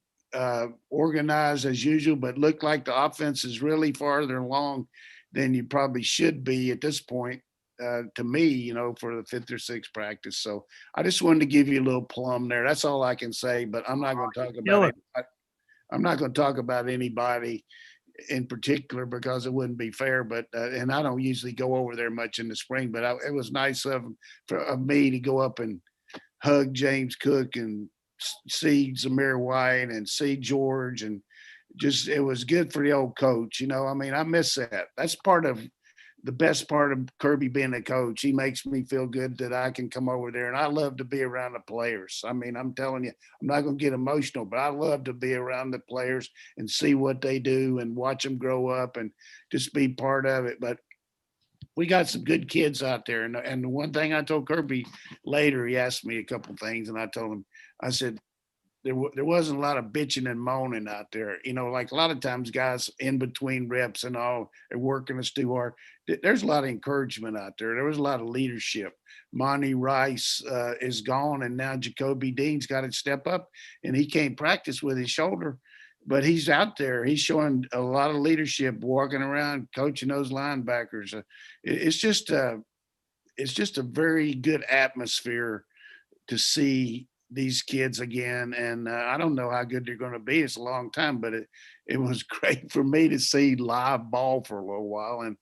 organized as usual, but looked like the offense is really farther along than you probably should be at this point. To me, you know, for the 5th or 6th practice. So I just wanted to give you a little plum there. That's all I can say. But I'm not going to talk about it. I'm not going to talk about anybody in particular because it wouldn't be fair. But and I don't usually go over there much in the spring. But it was nice of me to go up and hug James Cook and see Zamir White and see George, and just it was good for the old coach. You know, I mean, I miss that. That's part of the best part of Kirby being a coach. He makes me feel good that I can come over there, and I love to be around the players. I mean, I'm telling you, I'm not going to get emotional, but I love to be around the players and see what they do and watch them grow up and just be part of it. But we got some good kids out there. And the one thing I told Kirby later, he asked me a couple of things, and I told him, I said, there wasn't a lot of bitching and moaning out there. You know, like a lot of times guys in between reps and all are working us too hard. There's a lot of encouragement out there. There was a lot of leadership. Monty Rice is gone, and now Jacoby Dean's got to step up, and he can't practice with his shoulder, but he's out there. He's showing a lot of leadership, walking around, coaching those linebackers. It's just a very good atmosphere to see these kids again. And I don't know how good they're going to be. It's a long time, but it was great for me to see live ball for a little while. And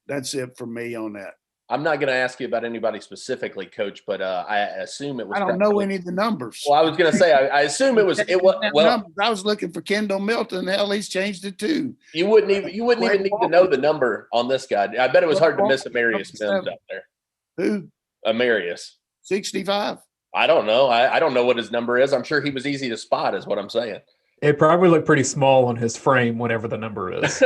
that's it for me on that. I'm not going to ask you about anybody specifically, Coach, but I assume it was. I don't know any of the numbers. Well, I was going to say, I assume it was. Well, I was looking for Kendall Milton. Hell, he's changed it too. You wouldn't even need to know the number on this guy. I bet it was hard to miss Amarius Mims out there. Who? Amarius. 65. I don't know. I don't know what his number is. I'm sure he was easy to spot, is what I'm saying. It probably looked pretty small on his frame, whatever the number is.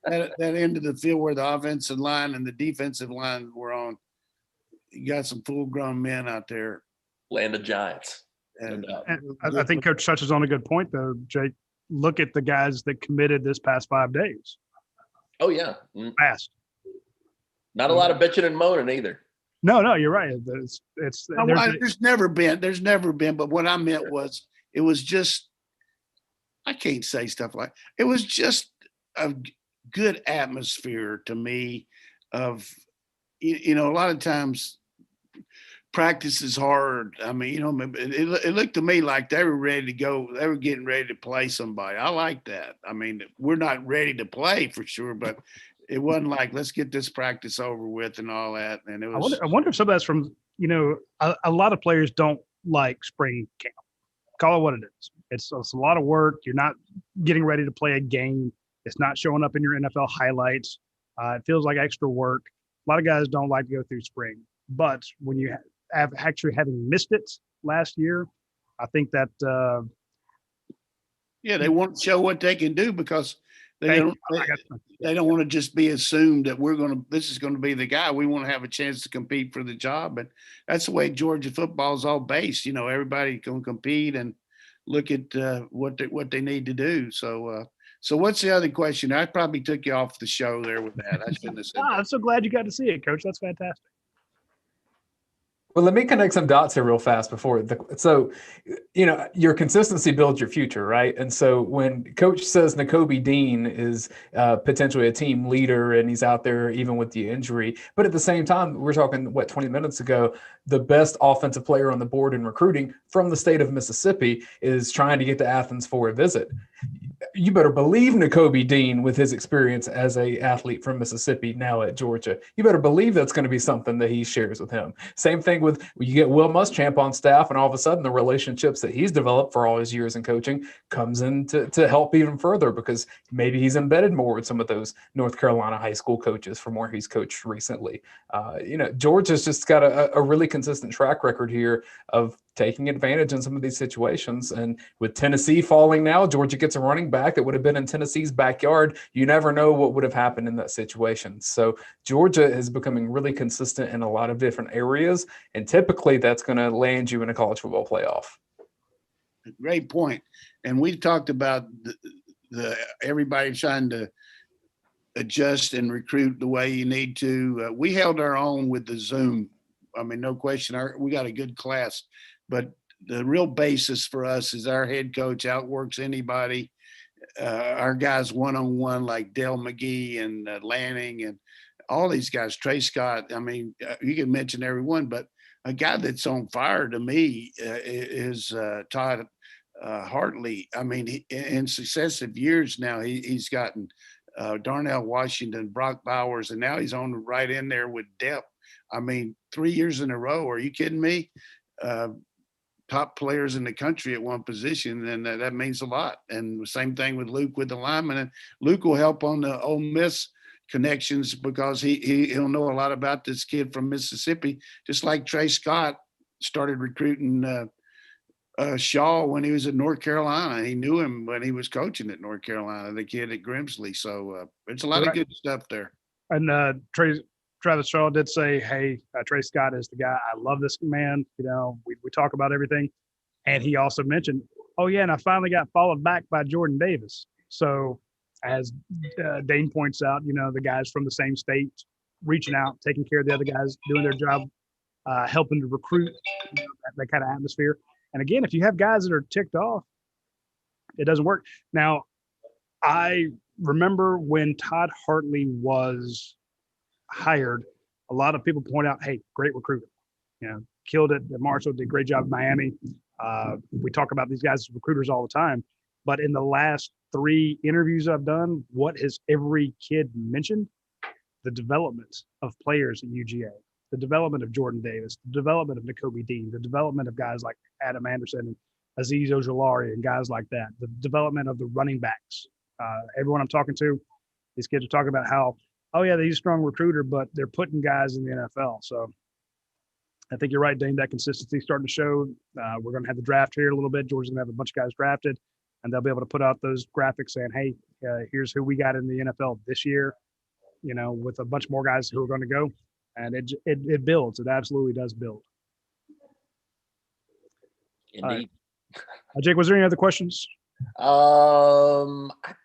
that end of the field where the offensive line and the defensive line were on, you got some full-grown men out there. Land of giants. And I think Coach touches on a good point, though, Jake. Look at the guys that committed this past 5 days. Oh, yeah. Fast. Not a lot of bitching and moaning either. No, you're right. There's never been. But what I meant was, it was just, I can't say stuff like, it was just a good atmosphere to me of, you know, a lot of times practice is hard. I mean, you know, it looked to me like they were ready to go. They were getting ready to play somebody. I like that. I mean, we're not ready to play for sure, but it wasn't like, let's get this practice over with and all that. And it was. I wonder if some of that's from, you know, a lot of players don't like spring camp. Call it what it is. It's a lot of work. You're not getting ready to play a game. It's not showing up in your NFL highlights. It feels like extra work. A lot of guys don't like to go through spring. But when you have actually having missed it last year, I think that they want to show what they can do because They don't. They don't want to just be assumed that this is going to be the guy. We want to have a chance to compete for the job, and that's the way Georgia football is all based. Everybody can compete and look at what they need to do. So what's the other question? I probably took you off the show there with that. I shouldn't have said that. I'm so glad you got to see it, Coach. That's fantastic. Well, let me connect some dots here real fast your consistency builds your future, right? And so when Coach says Nakobe Dean is potentially a team leader and he's out there even with the injury, but at the same time, we're talking 20 minutes ago, the best offensive player on the board in recruiting from the state of Mississippi is trying to get to Athens for a visit. You better believe Nakobe Dean, with his experience as a athlete from Mississippi, now at Georgia, you better believe that's going to be something that he shares with him. Same thing with you get Will Muschamp on staff, and all of a sudden the relationships that he's developed for all his years in coaching comes in to help even further, because maybe he's embedded more with some of those North Carolina high school coaches from where he's coached recently. Georgia's just got a really consistent track record here of taking advantage in some of these situations. And with Tennessee falling now, Georgia gets a running back that would have been in Tennessee's backyard. You never know what would have happened in that situation. So Georgia is becoming really consistent in a lot of different areas. And typically that's going to land you in a college football playoff. Great point. And we talked about the everybody trying to adjust and recruit the way you need to. We held our own with the Zoom. I mean, no question. We got a good class. But the real basis for us is our head coach outworks anybody. Our guys one-on-one like Dale McGee and Lanning and all these guys, Trey Scott. I mean, you can mention everyone, but a guy that's on fire to me is Todd Hartley. I mean, in successive years now, he's gotten Darnell Washington, Brock Bowers, and now he's on right in there with depth. I mean, 3 years in a row. Are you kidding me? Top players in the country at one position, and that means a lot. And the same thing with Luke with the lineman. And Luke will help on the Ole Miss connections because he'll know a lot about this kid from Mississippi, just like Trey Scott started recruiting Shaw when he was at North Carolina. He knew him when he was coaching at North Carolina, the kid at Grimsley. So there's a lot of good stuff there. And Travis Shaw did say, hey, Trey Scott is the guy. I love this man. We talk about everything. And he also mentioned, oh, yeah, and I finally got followed back by Jordan Davis. So as Dane points out, the guys from the same state reaching out, taking care of the other guys, doing their job, helping to recruit, that kind of atmosphere. And again, if you have guys that are ticked off, it doesn't work. Now, I remember when Todd Hartley was hired, a lot of people point out, hey, great recruiter, killed it at Marshall, did a great job in Miami. We talk about these guys as recruiters all the time, but in the last 3 interviews I've done, what has every kid mentioned? The development of players at UGA, the development of Jordan Davis, the development of Nakobe Dean, the development of guys like Adam Anderson and Azeez Ojulari and guys like that, the development of the running backs. Everyone I'm talking to, these kids are talking about how, oh, yeah, he's a strong recruiter, but they're putting guys in the NFL. So I think you're right, Dane. That consistency is starting to show. We're going to have the draft here a little bit. Georgia's going to have a bunch of guys drafted, and they'll be able to put out those graphics saying, hey, here's who we got in the NFL this year, with a bunch more guys who are going to go. And it builds. It absolutely does build. Indeed. Jake, was there any other questions? I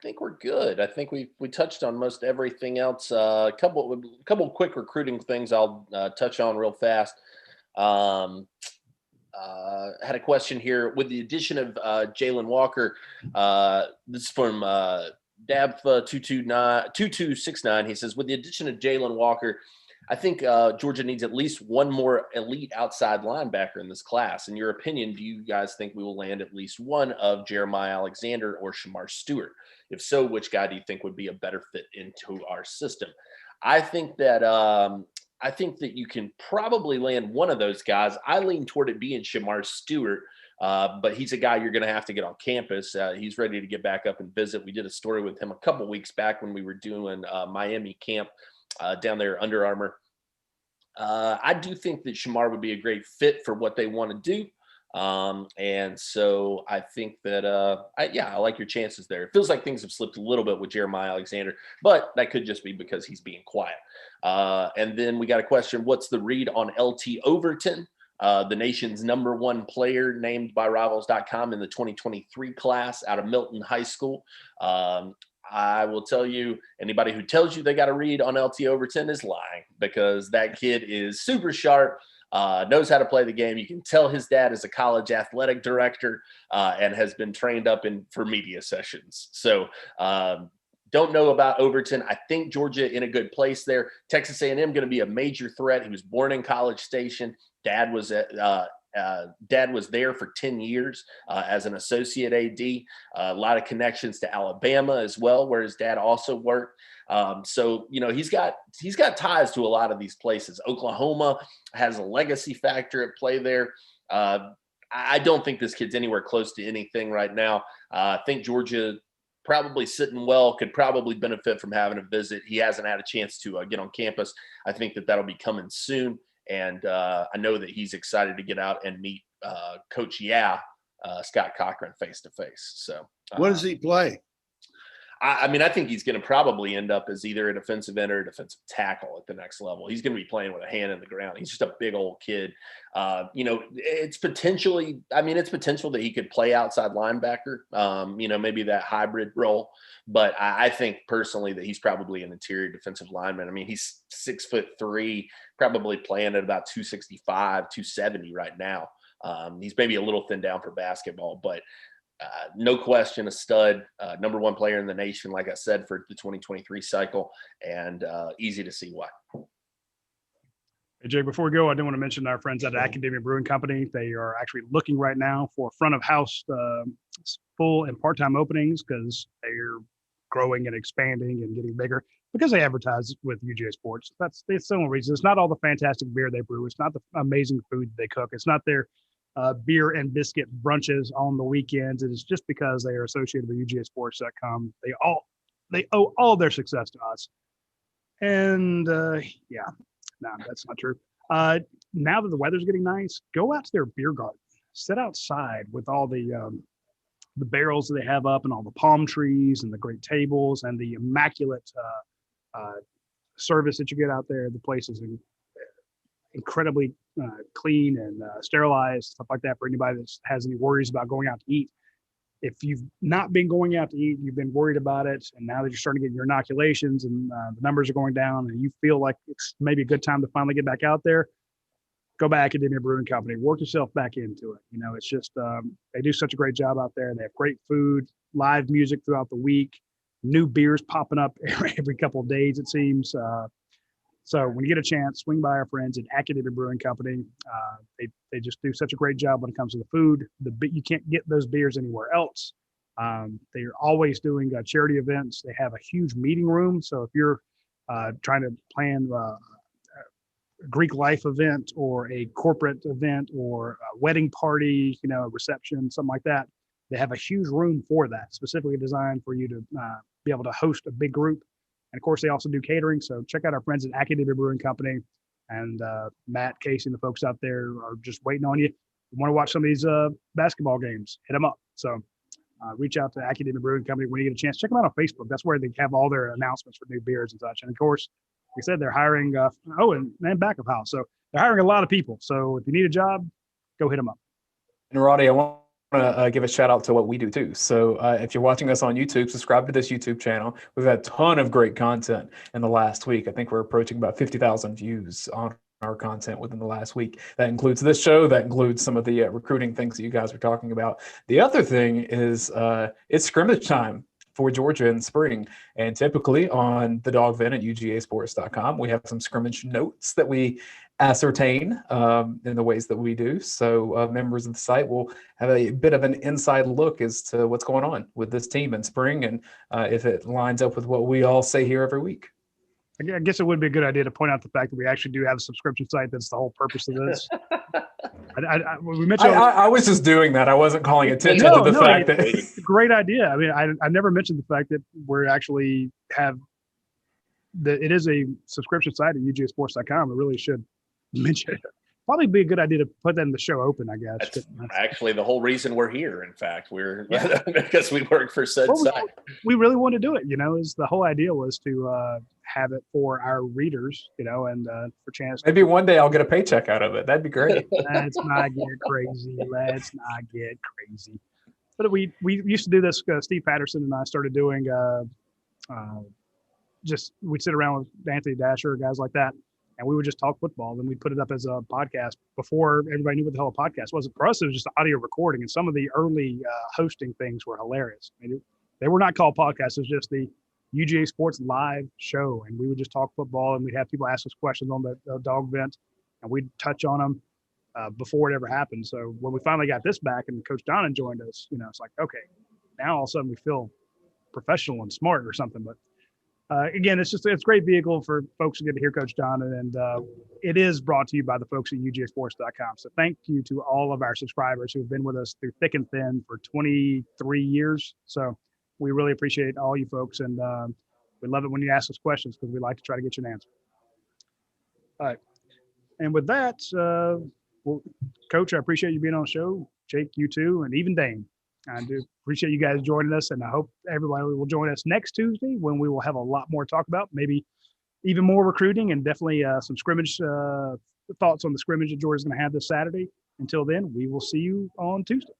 think we're good. I think we touched on most everything else. A couple quick recruiting things I'll touch on real fast. Had a question here with the addition of Jaylen Walker. This is from Dab2269. He says, with the addition of Jaylen Walker, I think Georgia needs at least one more elite outside linebacker in this class. In your opinion, do you guys think we will land at least one of Jeremiah Alexander or Shamar Stewart? If so, which guy do you think would be a better fit into our system? I think that you can probably land one of those guys. I lean toward it being Shamar Stewart, but he's a guy you're going to have to get on campus. He's ready to get back up and visit. We did a story with him a couple weeks back when we were doing Miami camp down there, Under Armour. I do think that Shamar would be a great fit for what they want to do. And so I think that, I like your chances there. It feels like things have slipped a little bit with Jeremiah Alexander, but that could just be because he's being quiet. And then we got a question. What's the read on LT Overton? The nation's #1 player named by Rivals.com in the 2023 class out of Milton High School. I will tell you, anybody who tells you they got to read on LT Overton is lying, because that kid is super sharp, knows how to play the game. You can tell his dad is a college athletic director and has been trained up for media sessions. So don't know about Overton. I think Georgia in a good place there. Texas A&M going to be a major threat. He was born in College Station. Dad was there for 10 years as an associate AD. A lot of connections to Alabama as well, where his dad also worked. So he's got ties to a lot of these places. Oklahoma has a legacy factor at play there. I don't think this kid's anywhere close to anything right now. I think Georgia probably sitting well, could probably benefit from having a visit. He hasn't had a chance to get on campus. I think that'll be coming soon. And I know that he's excited to get out and meet Coach Scott Cochran face to face. So what does he play? I think he's going to probably end up as either a defensive end or a defensive tackle at the next level. He's going to be playing with a hand in the ground. He's just a big old kid. It's potential that he could play outside linebacker, maybe that hybrid role. But I think personally that he's probably an interior defensive lineman. I mean, he's 6'3", probably playing at about 265, 270 right now. He's maybe a little thin down for basketball, but no question, a stud, #1 player in the nation, like I said, for the 2023 cycle, and easy to see why. Hey, Jay, before we go, I do want to mention our friends at Academia Brewing Company. They are actually looking right now for front of house full and part-time openings, because they're growing and expanding and getting bigger, because they advertise with UGASports. That's the only reason. It's not all the fantastic beer they brew. It's not the amazing food they cook. It's not their beer and biscuit brunches on the weekends. It is just because they are associated with UGASports.com. They owe all their success to us. And no, that's not true. Now that the weather's getting nice, go out to their beer garden. Sit outside with all the barrels that they have up, and all the palm trees and the great tables and the immaculate service that you get out there. The place is incredibly clean and sterilized, stuff like that, for anybody that has any worries about going out to eat. If you've not been going out to eat, you've been worried about it, and now that you're starting to get your inoculations and the numbers are going down, and you feel like it's maybe a good time to finally get back out there, go back to Academia Brewing Company, work yourself back into it. It's just they do such a great job out there. They have great food, live music throughout the week, new beers popping up every couple of days, it seems. So when you get a chance, swing by our friends at Academia Brewing Company. They just do such a great job when it comes to the food. You can't get those beers anywhere else. They are always doing charity events. They have a huge meeting room. So if you're trying to plan a Greek life event or a corporate event or a wedding party, a reception, something like that, they have a huge room for that, specifically designed for you to be able to host a big group. And of course, they also do catering. So check out our friends at Academia Brewing Company. And Matt, Casey, and the folks out there are just waiting on you. If you want to watch some of these basketball games, hit them up. So reach out to Academia Brewing Company when you get a chance. Check them out on Facebook. That's where they have all their announcements for new beers and such. And of course, like I said, they're hiring, and back of house. So they're hiring a lot of people. So if you need a job, go hit them up. And Roddy, I want to give a shout out to what we do too. So if you're watching us on YouTube, subscribe to this YouTube channel. We've had a ton of great content in the last week. I think we're approaching about 50,000 views on our content within the last week. That includes this show. That includes some of the recruiting things that you guys were talking about. The other thing is it's scrimmage time for Georgia in spring. And typically on the Dog Vent at UGASports.com, we have some scrimmage notes that we ascertain in the ways that we do. So members of the site will have a bit of an inside look as to what's going on with this team in spring, and if it lines up with what we all say here every week. I guess it would be a good idea to point out the fact that we actually do have a subscription site. That's the whole purpose of this. We mentioned I was just doing that. I wasn't calling attention to the fact that it's a great idea. I mean, I never mentioned the fact that we're actually it is a subscription site at UGASports.com. I really should mention it. probably be a good idea to put that in the show open, I guess. That's actually the whole reason we're here. In fact, we're because we work for said site. We really want to do it, is the whole idea was to have it for our readers, and for chance. Maybe one day I'll get a paycheck out of it. That'd be great. Let's not get crazy. Let's not get crazy. But we used to do this. Steve Patterson and I started doing we'd sit around with Anthony Dasher, guys like that, and we would just talk football. Then we'd put it up as a podcast before everybody knew what the hell a podcast was. For us, it was just audio recording, and some of the early hosting things were hilarious. They were not called podcasts. It was just the UGA Sports live show, and we would just talk football, and we'd have people ask us questions on the dog vent, and we'd touch on them before it ever happened. So when we finally got this back and Coach Donnan joined us, it's like, okay, now all of a sudden we feel professional and smart or something. But again, it's a great vehicle for folks to get to hear Coach Donnan, and it is brought to you by the folks at UGASports.com. So thank you to all of our subscribers who have been with us through thick and thin for 23 years. So we really appreciate all you folks, and we love it when you ask us questions because we like to try to get you an answer. All right. And with that, well, Coach, I appreciate you being on the show. Jake, you too, and even Dane. I do appreciate you guys joining us, and I hope everybody will join us next Tuesday when we will have a lot more to talk about, maybe even more recruiting and definitely some scrimmage thoughts on the scrimmage that Georgia's going to have this Saturday. Until then, we will see you on Tuesday.